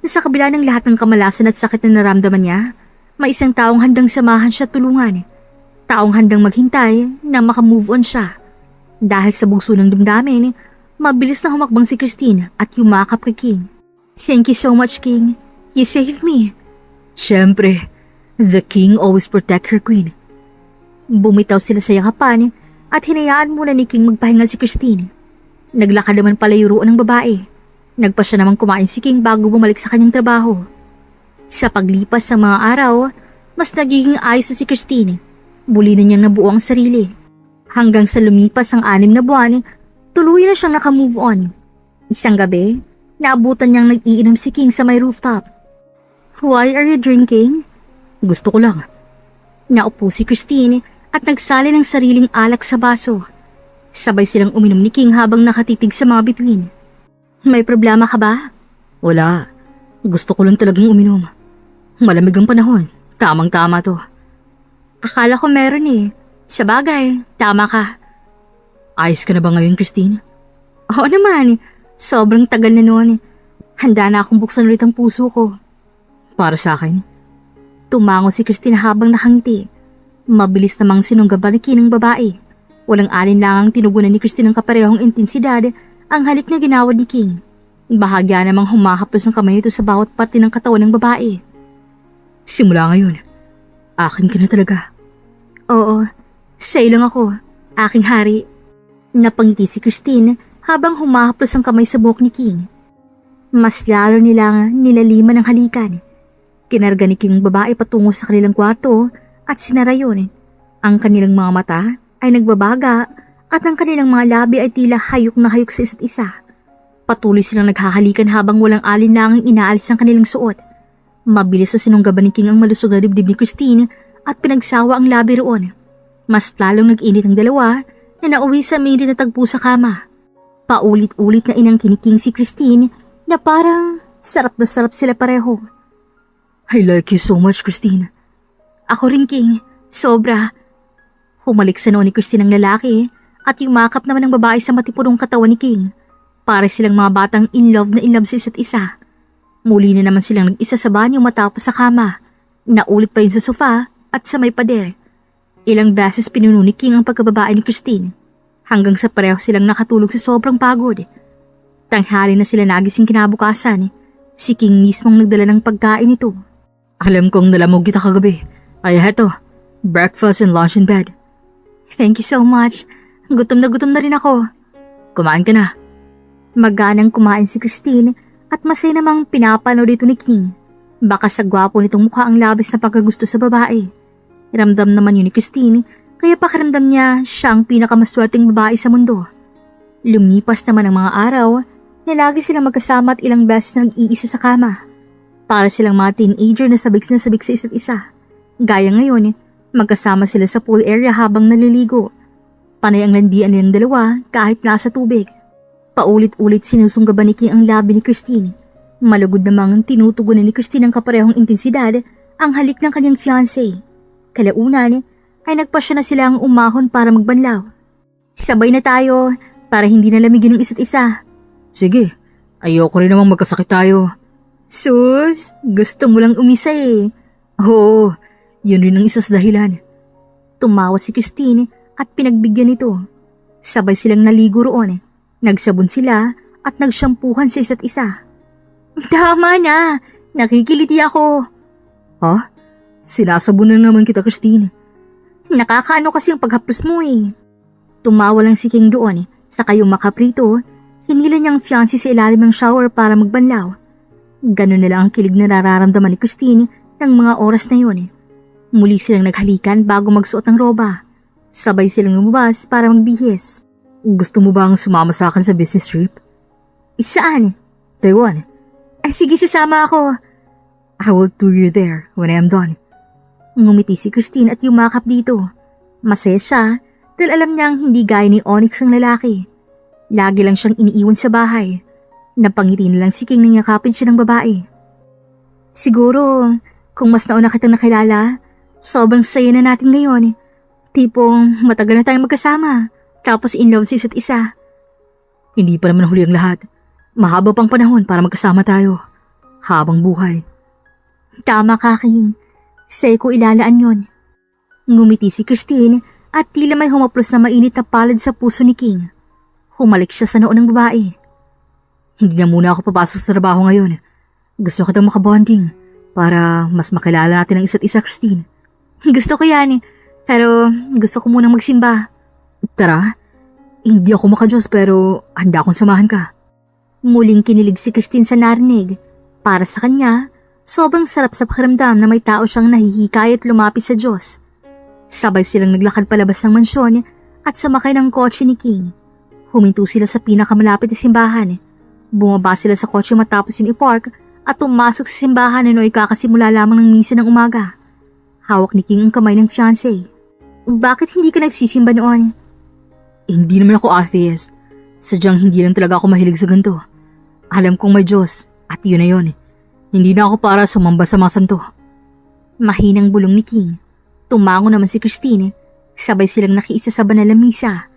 na sa kabila ng lahat ng kamalasan at sakit na naramdaman niya, may isang taong handang samahan siya at tulungan. Taong handang maghintay na makamove on siya. Dahil sa bugso ng damdamin, mabilis na humakbang si Christine at yumakap kay King. Thank you so much, King. You saved me. Siyempre, the king always protect her queen. Bumitaw sila sa yakapan at hinayaan muna ni King magpahinga si Christine. Naglakad naman palayuroan ng babae. Nagpa siya namang kumain si King bago bumalik sa kanyang trabaho. Sa paglipas ng mga araw, mas nagiging ayos na si Christine. Muli na niyang nabuo ang sarili. Hanggang sa lumipas ang 6 na buwan, tuluyan na siyang nakamove on. Isang gabi, naabutan niyang nag-iinom si King sa may rooftop. Why are you drinking? Gusto ko lang. Naupo si Christine at nagsali ng sariling alak sa baso. Sabay silang uminom ni King habang nakatitig sa mga bituin. May problema ka ba? Wala. Gusto ko lang talagang uminom. Malamig ang panahon. Tamang-tama to. Akala ko meron eh. Sa bagay, tama ka. Ayos ka na ba ngayon, Christine? Oo naman. Sobrang tagal na noon. Handa na akong buksan ulit ang puso ko. Para sa akin? Tumango si Christine habang nakangiti. Mabilis namang sinunggabaliki ng babae. Walang alinlangang tinugunan ni Christine ng kaparehong intensidad ang halik na ginawa ni King. Bahagya namang humahaplos ng kamay nito sa bawat parte ng katawan ng babae. Simula ngayon, akin ka na talaga. Oo, sa'yo lang ako, aking hari. Napangiti si Christine habang humahaplos ang kamay sa buhok ni King. Mas lalo nilang nilaliman ng halikan. Kinarga ni King ang babae patungo sa kanilang kwarto at sinara yun. Ang kanilang mga mata ay nagbabaga at ang kanilang mga labi ay tila hayok na hayok sa isa't isa. Patuloy silang naghahalikan habang walang alinlangang inaalis ang kanilang suot. Mabilis na sinunggaban ni King ang malusog na dibdib ni Christine at pinagsawa ang labi roon. Mas lalong nag-init ang dalawa na nauwi sa minit na tagpo sa kama. Paulit-ulit na inangkin ni King si Christine na parang sarap na sarap sila pareho. I like you so much, Christine. Ako rin, King. Sobra. Humalik sa noo ni Christine ang lalaki at yumakap naman ng babae sa matipunong katawan ni King. Para silang mga batang in love sa isa't isa. Muli na naman silang nag-isa sa banyo matapos sa kama. Naulit pa yun sa sofa at sa may pader. Ilang beses pinuno ni King ang pagkababae ni Christine. Hanggang sa pareho silang nakatulog sa sobrang pagod. Tanghali na sila nagising kinabukasan. Si King mismong nagdala ng pagkain nito. Alam kong nalamog kita kagabi. Ay heto, breakfast and lunch in bed. Thank you so much. Gutom na rin ako. Kumain ka na. Maganang kumain si Christine at masaya namang pinapanood ito ni King. Baka sa gwapo nitong mukha ang labis na pagkagusto sa babae. Ramdam naman yun ni Christine, kaya pakiramdam niya siya ang pinakamaswerteng babae sa mundo. Lumipas naman ang mga araw na lagi silang magkasama at ilang beses na nag-iisa sa kama. Para silang mga teenager na sabik sa isa't isa. Gaya ngayon, magkasama sila sa pool area habang naliligo. Panay ang landian nilang dalawa kahit nasa tubig. Paulit-ulit sinusunggaban ni King ang labi ni Christine. Malugod namang tinutugunan ni Christine ang kaparehong intensidad ang halik ng kanyang fiancé. Kalaunan ay nagpasya na silang umahon para magbanlaw. Sabay na tayo para hindi nalamigin ng isa't isa. Sige, ayoko rin namang magkasakit tayo. Sus, gusto mo lang umisa eh. Oo, yun rin ang isa sa dahilan. Tumawa si Christine at pinagbigyan nito. Sabay silang naligo roon. Nagsabon sila at nagsyampuhan sa isa't isa. Tama na, nakikiliti ako. Ha? Sinasabon na naman kita, Christine. Nakakaano kasi ang paghaplos mo eh. Tumawa lang si King doon. Saka yung makaprito, hinila niyang fiancé sa ilalim ng shower para magbanlaw. Ganun na lang ang kilig na nararamdaman ni Christine ng mga oras na yun. Muli silang naghalikan bago magsuot ng roba. Sabay silang lumabas para magbihis. Gusto mo bang sumama sa akin sa business trip? Saan? Taiwan. Ay sige, sasama ako. I will tour you there when I am done. Ngumiti si Christine at yumakap dito. Masaya siya dahil alam niyang hindi gaya ni Onyx ang lalaki. Lagi lang siyang iniiwan sa bahay. Napangiti na lang si King nang yakapin siya ng babae. Siguro, kung mas nauna kitang nakilala, sobrang saya na natin ngayon. Tipong matagal na tayong magkasama, tapos in love sa isa't isa. Hindi pa naman huli ang lahat. Mahaba pang panahon para magkasama tayo. Habang buhay. Tama ka, King. Sa'yo ko ilalaan yon. Ngumiti si Christine at tila may humaplos na mainit na palad sa puso ni King. Humalik siya sa noo ng babae. Hindi na muna ako papasok sa trabaho ngayon. Gusto kitang makabonding para mas makilala natin ang isa't isa, Christine. Gusto ko yan, pero gusto ko munang magsimba. Tara, hindi ako makajos pero handa akong samahan ka. Muling kinilig si Christine sa narinig. Para sa kanya, sobrang sarap sa pakiramdam na may tao siyang nahihikayat lumapit sa Diyos. Sabay silang naglakad palabas ng mansyon at sumakay ng kotse ni King. Huminto sila sa pinakamalapit na simbahan. Bumaba sila sa kotse matapos yung i-park at pumasok sa simbahan na no'y kakasimula lamang ng misa ng umaga. Hawak ni King ang kamay ng fiancé. Bakit hindi ka nagsisimba noon? Hindi naman ako atheist. Sadyang hindi lang talaga ako mahilig sa ganito. Alam kong may Diyos at yun na yun. Hindi na ako para sumamba sa mga santo. Mahinang bulong ni King. Tumango naman si Christine. Sabay silang nakiisa sa banal na misa.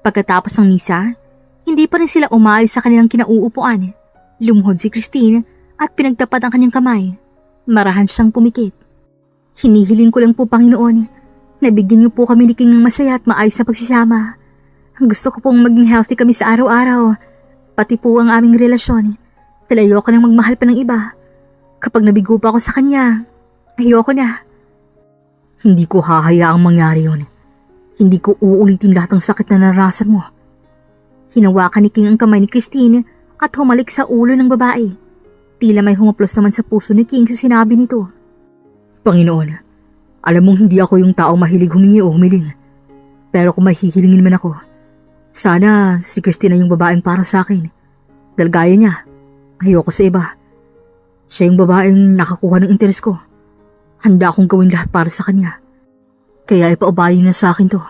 Pagkatapos ng misa, hindi pa rin sila umalis sa kanilang kinauupuan. Lumuhod si Christine at pinagtapat ang kanyang kamay. Marahan siyang pumikit. Hinihiling ko lang po, Panginoon, nabigyan niyo po kami ni King ng masaya at maayos na pagsisama. Gusto ko pong maging healthy kami sa araw-araw, pati po ang aming relasyon. Dahil ayoko nang magmahal pa ng iba. Kapag nabigo pa ako sa kanya, ayoko na. Hindi ko hahayaang mangyari yun. Hindi ko uulitin lahat ng sakit na naranasan mo. Hinawakan ni King ang kamay ni Christine at humalik sa ulo ng babae. Tila may humaplos naman sa puso ni King sa sinabi nito. Panginoon, alam mong hindi ako yung taong mahilig humingi o humiling. Pero kung mahihilingin man ako, sana si Christine yung babaeng para sa akin. Dahil gaya niya, ayoko sa iba. Siya yung babaeng nakakuha ng interes ko. Handa akong gawin lahat para sa kanya. Kaya ipaubali na sa akin to.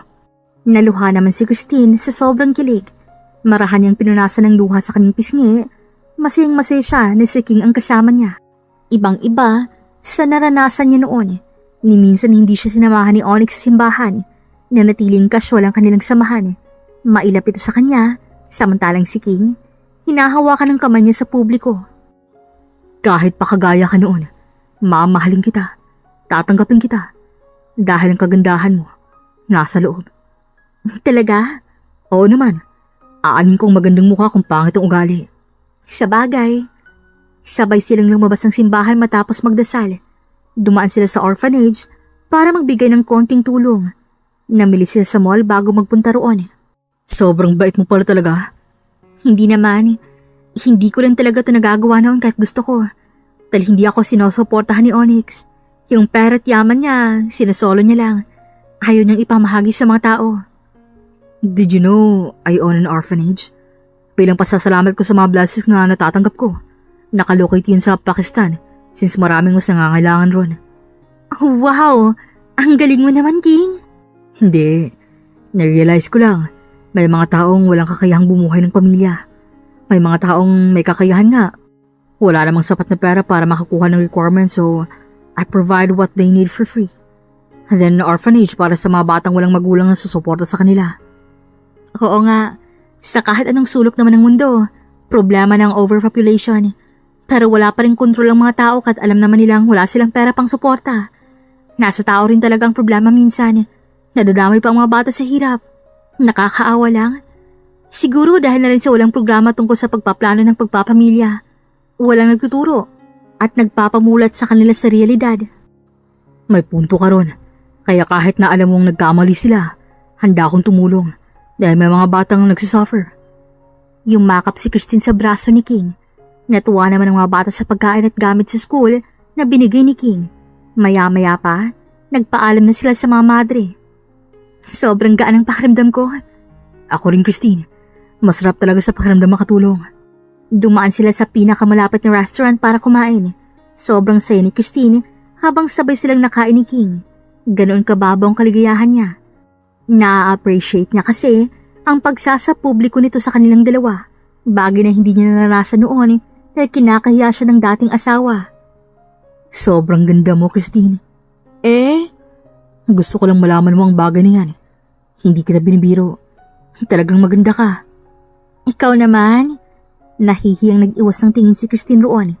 Naluha naman si Christine sa sobrang kilig. Marahan niyang pinunasan ng luha sa kanyang pisngi. Masayang-masaya siya na si King ang kasama niya. Ibang-iba sa naranasan niya noon. Ni minsan hindi siya sinamahan ni Onyx sa simbahan. Nanatiling casual ang kanilang samahan. Mailap ito sa kanya, samantalang si King, hinahawakan ng kamay niya sa publiko. Kahit pa kagaya ka noon, mamahalin kita, tatanggapin kita, dahil ang kagandahan mo, nasa loob. Talaga? Oo naman, aanin kong magandang mukha kung pangit ang ugali. Sa bagay. Sabay silang lumabas ng simbahan matapos magdasal. Dumaan sila sa orphanage para magbigay ng konting tulong. Namili sila sa mall bago magpunta roon. Sobrang bait mo pala talaga. Hindi naman. Hindi ko lang talaga ito nagagawa noon kahit gusto ko. Dahil hindi ako sinusuportahan ni Onyx. Yung pera at yaman niya, sinusolo niya lang. Ayaw niyang ipamahagi sa mga tao. Did you know I own an orphanage? Bilang pasasalamat ko sa mga blessings na natatanggap ko. Nakalocate yun sa Pakistan since maraming mas nangangailangan ron. Oh, wow! Ang galing mo naman, King. Hindi. Narealize ko lang. May mga taong walang kakayahang bumuhay ng pamilya. May mga taong may kakayahan nga. Wala namang sapat na pera para makakuha ng requirements so I provide what they need for free. And then orphanage para sa mga batang walang magulang na susuporta sa kanila. Oo nga. Sa kahit anong sulok naman ng mundo, problema ng overpopulation. Pero wala pa rin kontrol ang mga tao kahit alam naman nilang wala silang pera pang suporta. Nasa tao rin talaga ang problema minsan. Nadadamay pa ang mga bata sa hirap. Nakakaawa lang. Siguro dahil na rin sa walang programa tungkol sa pagpaplano ng pagpapamilya. Walang nagtuturo at nagpapamulat sa kanila sa realidad. May punto ka ron. Kaya kahit na alam mong nagkamali sila, handa akong tumulong dahil may mga batang nagsisuffer. Yumakap si Christine sa braso ni King. Natuwa naman ang mga bata sa pagkain at gamit sa school na binigay ni King. Maya-maya pa, nagpaalam na sila sa mga madre. Sobrang gaan ang pakiramdam ko. Ako rin, Christine. Masarap talaga sa pakiramdam makatulong. Dumaan sila sa pinakamalapit na restaurant para kumain. Sobrang saya ni Christine habang sabay silang nakain ni King. Ganoon kababaw ang kaligayahan niya. Na-appreciate niya kasi ang pagsasapubliko nito sa kanilang dalawa. Bagay na hindi niya naranasan noon dahil kinakahiya siya ng dating asawa. Sobrang ganda mo, Christine. Gusto ko lang malaman mo ang bagay na yan. Hindi kita binibiro. Talagang maganda ka. Ikaw naman? Nahihiyang nag-iwas ng tingin si Christine roon.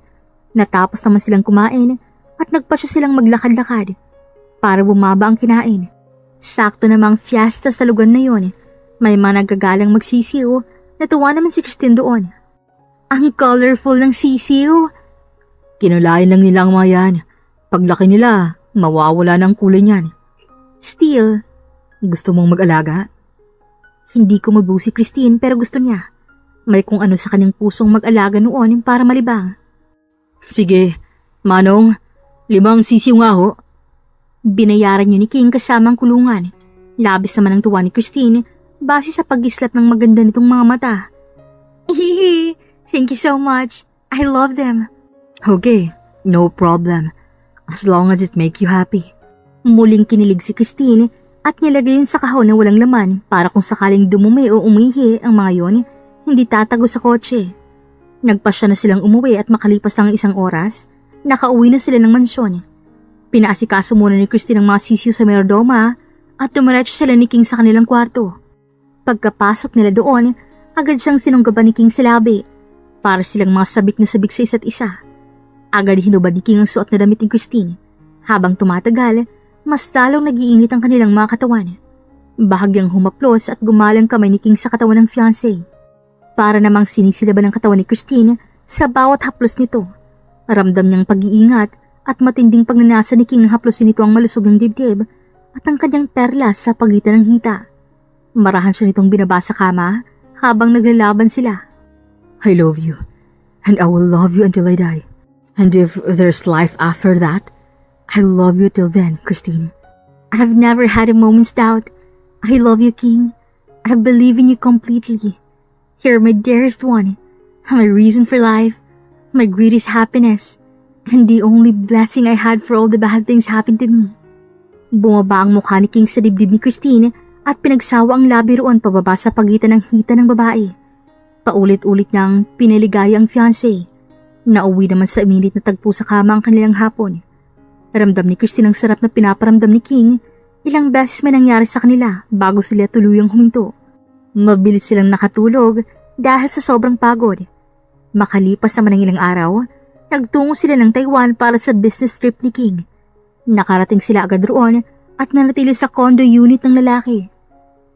Natapos naman silang kumain at nagpasya silang maglakad-lakad para bumaba ang kinain. Sakto namang fiesta sa lugar na yon. May mga nagagalang magsisiw. Natuwa naman si Christine doon. Ang colorful ng sisiw. Kinulayan lang nila ang mga yan. Paglaki nila, mawawala na ang kulay niyan. Still, gusto mong mag-alaga? Hindi ko mabuo si Christine pero gusto niya. May kung ano sa kanyang pusong mag-alaga noon para malibang. Sige, Manong, 5 sisiw nga ho. Binayaran niyo ni King kasamang kulungan. Labis naman ang tuwa ni Christine base sa pag-islap ng maganda nitong mga mata. Hehe, thank you so much. I love them. Okay, no problem. As long as it make you happy. Muling kinilig si Christine at nilagay yun sa kahon na walang laman para kung sakaling dumumi o umihi ang mga yon, hindi tatago sa kotse. Nagpasya na silang umuwi at makalipas ang 1 oras, nakauwi na sila ng mansyon. Pinaasikaso muna ni Christine ang mga sisiw sa mayordoma at dumiretso sila ni King sa kanilang kwarto. Pagkapasok nila doon, agad siyang sinunggaban ni King sa labi para silang mga sabik na sabik sa isa't isa. Agad hinubad ni King ang suot na damit ni Christine. Habang tumatagal, mas lalong nag-iinit ang kanilang mga katawan. Bahagyang humaplos at gumalang kamay ni King sa katawan ng fiancé. Para namang sinisilaban ang katawan ni Christine sa bawat haplos nito. Ramdam niyang pag-iingat at matinding pagnanasa ni King na haplosin nito ang malusog ng dibdib at ang kanyang perlas sa pagitan ng hita. Marahan siya nitong binaba sa kama habang naglalaban sila. I love you, and I will love you until I die. And if there's life after that, I love you till then, Christine. I've never had a moment's doubt. I love you, King. I believe in you completely. You're my dearest one, my reason for life, my greatest happiness, and the only blessing I had for all the bad things happened to me. Bumaba ang mukha ni King sa dibdib ni Christine at pinagsawa ang labi roon pababa sa pagitan ng hita ng babae. Paulit-ulit niyang pinaligaya ang fiancé. Nauwi naman sa minute na tagpo sa kama ang kanilang hapon. Ramdam ni Christine ang sarap na pinaparamdam ni King. Ilang beses may nangyari sa kanila bago sila tuluyang huminto. Mabilis silang nakatulog dahil sa sobrang pagod. Makalipas naman ng ilang araw, nagtungo sila ng Taiwan para sa business trip ni King. Nakarating sila agad roon at nanatili sa condo unit ng lalaki.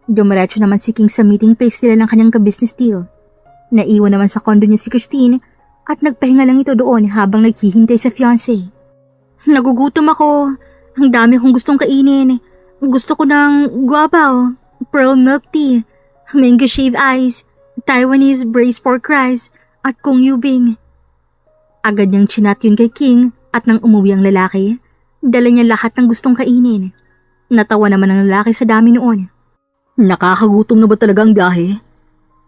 Dumiretso naman si King sa meeting place nila ng kanyang ka-business deal. Naiwan naman sa condo niya si Christine at nagpahinga lang ito doon habang naghihintay sa fiancé. Nagugutom ako. Ang dami kong gustong kainin. Gusto ko ng guabaw, pearl milk tea, mango shaved ice, Taiwanese braised pork rice, at kung yubing. Agad niyang chinat yun kay King at nang umuwi ang lalaki, dala niya lahat ng gustong kainin. Natawa naman ang lalaki sa dami noon. Nakakagutom na ba talaga ang biyahe?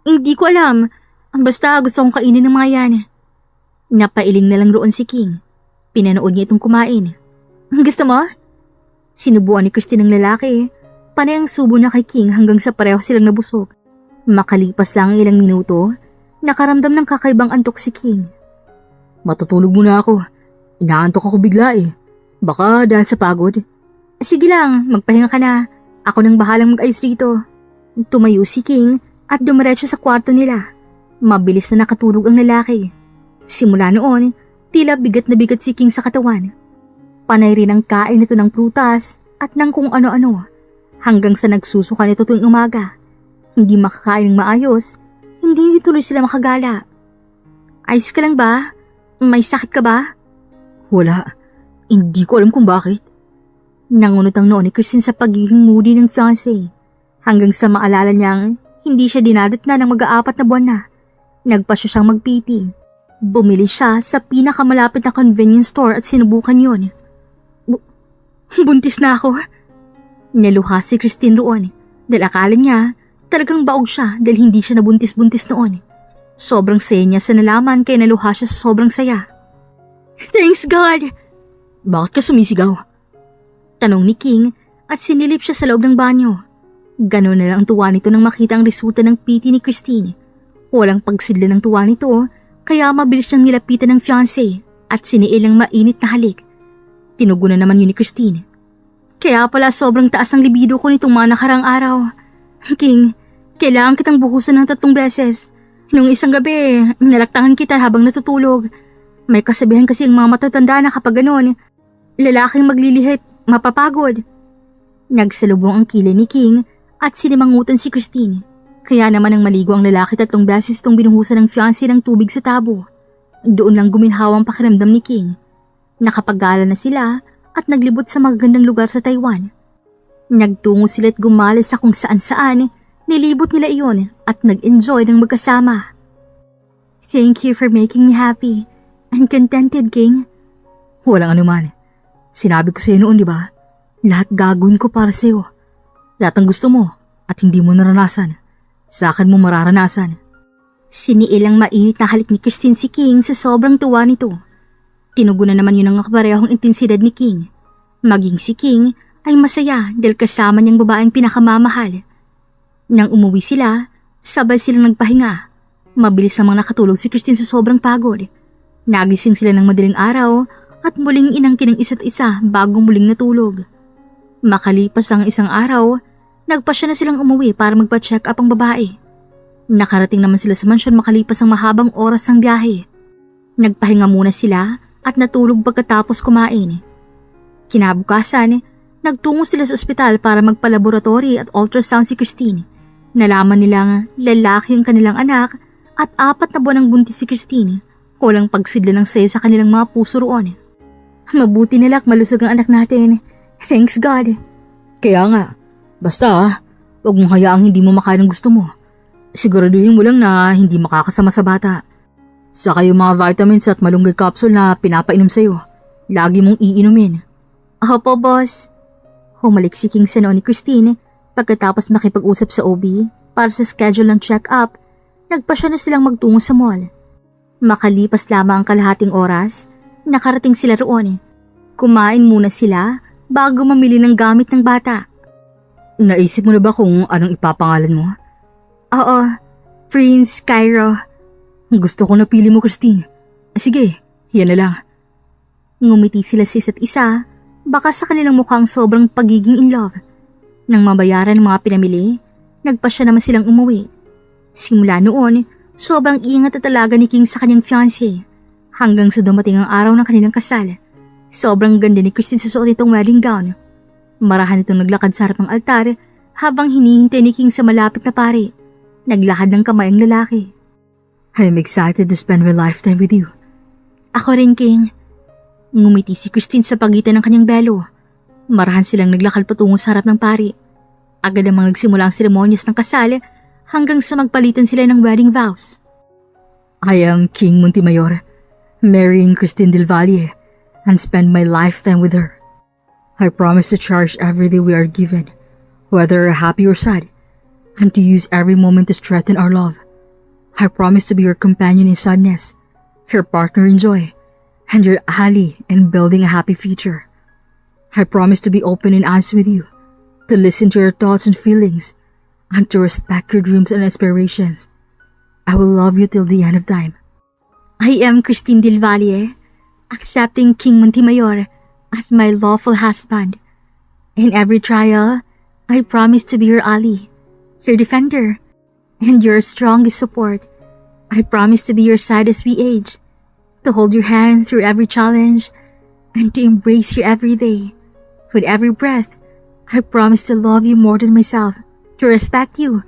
Hindi ko alam. Basta gusto kong kainin ng mga yan. Napailing na lang roon si King. Pinanood niya itong kumain. Gusto mo? Sinubuan ni Christine ang lalaki. Panay ang subo na kay King hanggang sa pareho silang nabusog. Makalipas lang ang ilang minuto, nakaramdam ng kakaibang antok si King. Matutulog muna ako. Inaantok ako bigla eh. Baka dahil sa pagod. Sige lang, magpahinga ka na. Ako nang bahalang mag-ayos rito. Tumayo si King at dumiretso sa kwarto nila. Mabilis na nakatulog ang lalaki. Simula noon, tila bigat na bigat si King sa katawan. Panay rin ang kain nito ng prutas at ng kung ano-ano. Hanggang sa nagsusuka nito tuwing umaga. Hindi makakain ng maayos, hindi tuloy sila makagala. Ayos ka lang ba? May sakit ka ba? Wala. Hindi ko alam kung bakit. Nangunot ang noo ni Christine sa pagiging moody ng fiancé. Hanggang sa maalala niyang hindi siya dinadatna ng mag-aapat na buwan na. Nagpasya siyang mag-PT. Bumili siya sa pinakamalapit na convenience store at sinubukan yon. Buntis na ako. Naluha si Christine roon dahil akala niya talagang baog siya dahil hindi siya nabuntis-buntis noon. Sobrang saya niya sa nalaman kaya naluha siya sa sobrang saya. Thanks God! Bakit ka sumisigaw? Tanong ni King at sinilip siya sa loob ng banyo. Ganon na lang ang tuwa nito nang makita ang resulta ng PT ni Christine. Walang pagsidla ng tuwa nito kaya mabilis niyang nilapitan ng fiancé at siniil ang mainit na halik. Tinugunan naman yun ni Christine. Kaya pala sobrang taas ang libido ko nitong mga nakarang araw. King, kailangan kitang buhusan ng 3 beses. Nung isang gabi, nalaktangan kita habang natutulog. May kasabihan kasi ang mga matatanda na kapag ganon, lalaking maglilihit, mapapagod. Nagsalubong ang kilay ni King at sinimangutan si Christine. Kaya naman ang maligo ang lalaki 3 beses itong binuhusan ng fiancé ng tubig sa tabo. Doon lang guminhawa ang pakiramdam ni King. Nakapaggala na sila at naglibot sa magagandang lugar sa Taiwan. Nagtungo sila at gumala sa kung saan-saan, nilibot nila iyon at nag-enjoy ng magkasama. Thank you for making me happy and contented, King. Walang anuman. Sinabi ko sa'yo noon, di ba? Lahat gagawin ko para sa'yo. Lahat ng gusto mo at hindi mo naranasan. Sa akin mo mararanasan. Siniil ang mainit na halik ni Christine si King sa sobrang tuwa nito. Tinugunan naman yun ang kaparehong intensidad ni King. Maging si King ay masaya dahil kasama niyang babaeng pinakamamahal. Nang umuwi sila, sabay silang nagpahinga. Mabilis namang nakatulog si Christine sa sobrang pagod. Nagising sila ng madaling araw at muling inangkin ang isa't isa bago muling natulog. Makalipas ang isang araw, nagpasya na silang umuwi para magpa-check up ang babae. Nakarating naman sila sa mansyon makalipas ang mahabang oras ng biyahe. Nagpahinga muna sila at natulog pagkatapos kumain. Kinabukasan, nagtungo sila sa ospital para magpa-laboratory at ultrasound si Christine. Nalaman nilang lalaki ang kanilang anak at 4 na buwan ang buntis si Christine. Walang pagsidla ng saya sa kanilang mga puso roon. Mabuti nila at malusog ang anak natin. Thanks God. Kaya nga, basta huwag mong hayaang hindi mo makain ang gusto mo. Siguraduhin mo lang na hindi makakasama sa bata. Saka yung mga vitamins at malunggay capsule na pinapainom sa'yo, lagi mong iinumin. Opo, boss. Humalik si King sa noo ni Christine pagkatapos makipag-usap sa OB para sa schedule ng check-up. Nagpasya na silang magtungo sa mall. Makalipas lamang ang kalahating oras, nakarating sila roon. Kumain muna sila bago mamili ng gamit ng bata. Naisip mo na ba kung anong ipapangalan mo? Oo, Prince Cairo. Gusto ko napili mo, Christine. Sige, yan na lang. Ngumiti sila sa isa't isa, baka sa kanilang mukhang sobrang pagiging in love. Nang mabayaran ng mga pinamili, nagpasya naman silang umuwi. Simula noon, sobrang ingat at alaga ni King sa kanyang fiancé. Hanggang sa dumating ang araw ng kanilang kasal. Sobrang ganda ni Christine sa suot nitong wedding gown. Marahan itong naglakad sa harap ng altar habang hinihintay ni King sa malapit na pari. Naglakad ng kamay ang lalaki. I'm excited to spend my lifetime with you. Ako rin, King. Ngumiti si Christine sa pagitan ng kanyang belo. Marahan silang naglakad patungo sa harap ng pari. Agad namang nagsimula ang seremonyas ng kasal hanggang sa magpalitan sila ng wedding vows. I am King Montemayor, marrying Christine Del Valle, and spend my lifetime with her. I promise to cherish every day we are given, whether happy or sad, and to use every moment to strengthen our love. I promise to be your companion in sadness, your partner in joy, and your ally in building a happy future. I promise to be open and honest with you, to listen to your thoughts and feelings, and to respect your dreams and aspirations. I will love you till the end of time. I am Christine Del Valle, accepting King Montemayor as my lawful husband. In every trial, I promise to be your ally, your defender, and your strongest support. I promise to be your side as we age, to hold your hand through every challenge, and to embrace you every day. With every breath, I promise to love you more than myself, to respect you,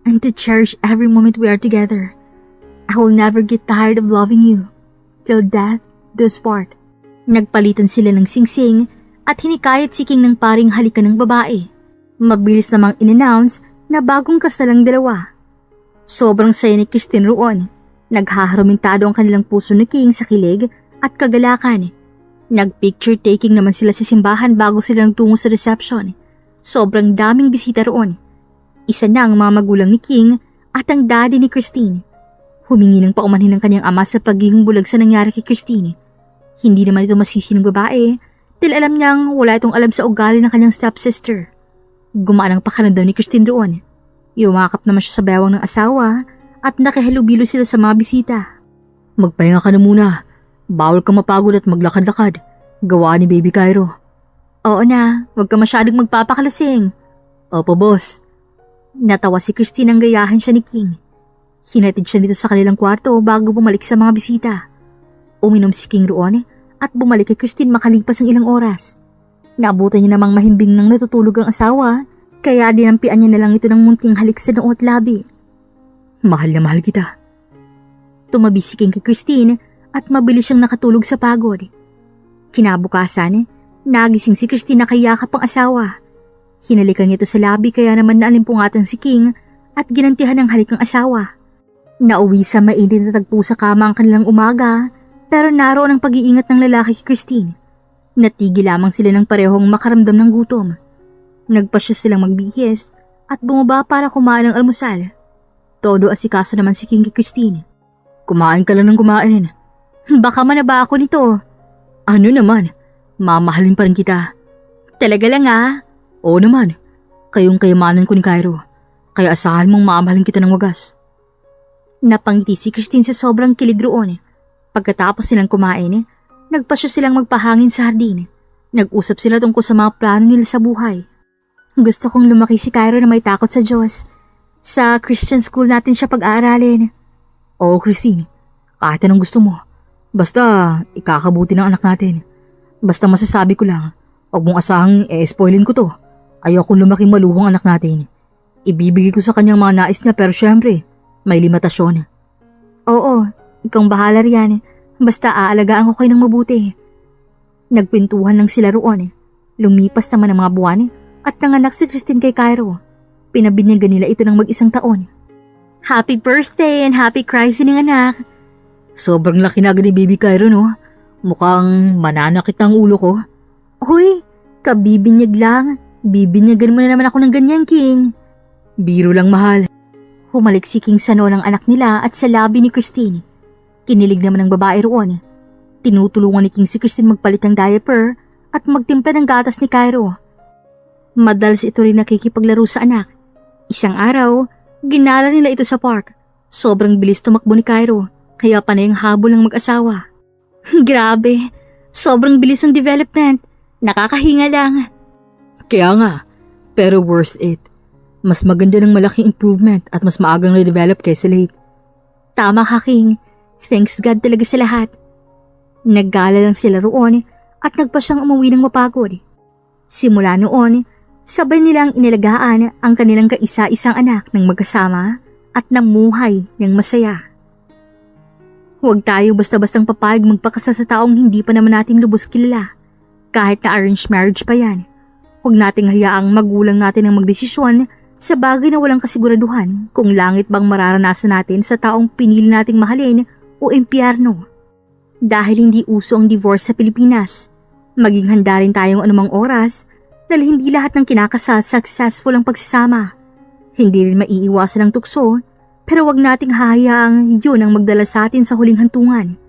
and to cherish every moment we are together. I will never get tired of loving you, till death do us part. Nagpalitan sila ng singsing at hinikayat si King ng paring halikan ng babae. Mabilis namang in-announce na bagong kasal ang dalawa. Sobrang saya ni Christine roon. Naghaharumintado ang kanilang puso ni King sa kilig at kagalakan. Nag-picture taking naman sila sa simbahan bago sila tungo sa reception. Sobrang daming bisita roon. Isa na ang mga magulang ni King at ang daddy ni Christine. Humingi ng paumanhin ng kanyang ama sa pagiging bulag sa nangyari kay Christine. Hindi naman ito masisi ng babae dahil alam niyang wala itong alam sa ugali ng kanyang stepsister. Gumaan ang pakiramdam ni Christine roon. Yumakap naman siya sa bewang ng asawa at nakihalubilo sila sa mga bisita. Magpahinga ka na muna. Bawal ka mapagod at maglakad-lakad. Gawa ni Baby Cairo. Oo na, huwag ka masyadong magpapakalasing. Opo, boss. Natawa si Christine nang gayahan siya ni King. Hinatid siya dito sa kanilang kwarto bago bumalik sa mga bisita. Uminom si King roon at bumalik kay Christine makalipas ang ilang oras. Naabutan niya namang mahimbing nang natutulog ang asawa, kaya dinampian niya na lang ito ng munting halik sa noo at labi. Mahal na mahal kita. Tumabi si King kay Christine at mabilis siyang nakatulog sa pagod. Kinabukasan, nagising si Christine na kayakap ang asawa. Hinalikan niya ito sa labi kaya naman naalimpungatan si King at ginantihan ng halik ang asawa. Nauwi sa mainit na tagpo sa kama ang kanilang umaga, pero naroon ang pag-iingat ng lalaki kay Christine. Natigil lamang sila ng parehong makaramdam ng gutom. Nagpasya silang magbihis at bumaba para kumain ng almusal. Todo asikaso naman si King kay Christine. Kumain ka lang ng kumain. Baka manaba ako nito. Ano naman? Mamahalin pa rin kita. Talaga lang ah. Oo naman. Kayong kayamanan ko ni Cairo. Kaya asahan mong mamahalin kita ng wagas. Napangiti si Christine sa sobrang kilig roon. Pagkatapos silang kumain, nagpasya silang magpahangin sa hardin. Nag-usap sila tungkol sa mga plano nila sa buhay. Gusto kong lumaki si Cairo na may takot sa Diyos. Sa Christian school natin siya pag-aaralin. Oo, Christine. Kahit anong gusto mo. Basta, ikakabuti ng anak natin. Basta masasabi ko lang, huwag mong asahang spoilin ko to. Ayokong lumaki maluhong anak natin. Ibibigay ko sa kanyang mga nais niya pero syempre, may limitasyon. Oo, ikaw bahala riyan. Basta aalagaan ko kayo ng mabuti. Nagpintuhan lang sila roon. Lumipas naman ang mga buwan at nanganak si Christine kay Cairo. Pinabinyagan nila ito ng mag-isang taon. Happy birthday and happy christening anak. Sobrang laki na agad ni Baby Cairo no? Mukhang mananakit ang ulo ko. Hoy, kabibinyag lang. Bibinyagan mo na naman ako ng ganyan, King. Biro lang mahal. Humalik si King sa noo ng anak nila at sa labi ni Christine. Kinilig naman ng babae roon. Tinutulungan ni King si Christine magpalit ng diaper at magtimpla ng gatas ni Cairo. Madalas ito rin nakikipaglaro sa anak. Isang araw, ginala nila ito sa park. Sobrang bilis tumakbo ni Cairo, kaya panay ang habol ng mag-asawa. Grabe, sobrang bilis ng development. Nakakahinga lang. Kaya nga, pero worth it. Mas maganda ng malaking improvement at mas maagang na-develop kaysa late. Tama ka, King. Thanks God talaga sa lahat. Naggala lang sila roon at nagpa siyang umuwi ng mapagod. Simula noon, sabay nilang inalagaan ang kanilang kaisa-isang anak ng magkasama at namuhay ng masaya. Huwag tayo basta-bastang papayag magpakasal sa taong hindi pa naman natin lubos kilala. Kahit na arranged marriage pa yan. Huwag nating hayaang magulang natin ang magdesisyon sa bagay na walang kasiguraduhan kung langit bang mararanasan natin sa taong pinili nating mahalin o impyerno. Dahil hindi uso ang divorce sa Pilipinas, maging handa rin tayong anumang oras dahil hindi lahat ng kinakasal successful ang pagsasama. Hindi rin maiiwasan ang tukso, pero wag nating hahayaang yun ang magdala sa atin sa huling hantungan.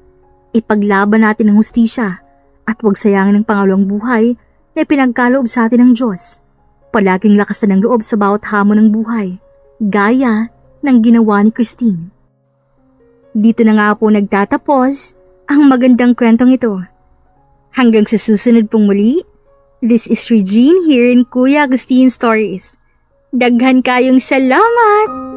Ipaglaban natin ang hustisya at wag sayangin ang pangalawang buhay na pinagkaloob sa atin ng Diyos. Palaging lakasan ng loob sa bawat hamon ng buhay, gaya ng ginawa ni Christine. Dito na nga po nagtatapos ang magandang kwentong ito. Hanggang sa susunod pong muli, this is Regine here in Kuya Agustin Stories. Daghan kayong salamat!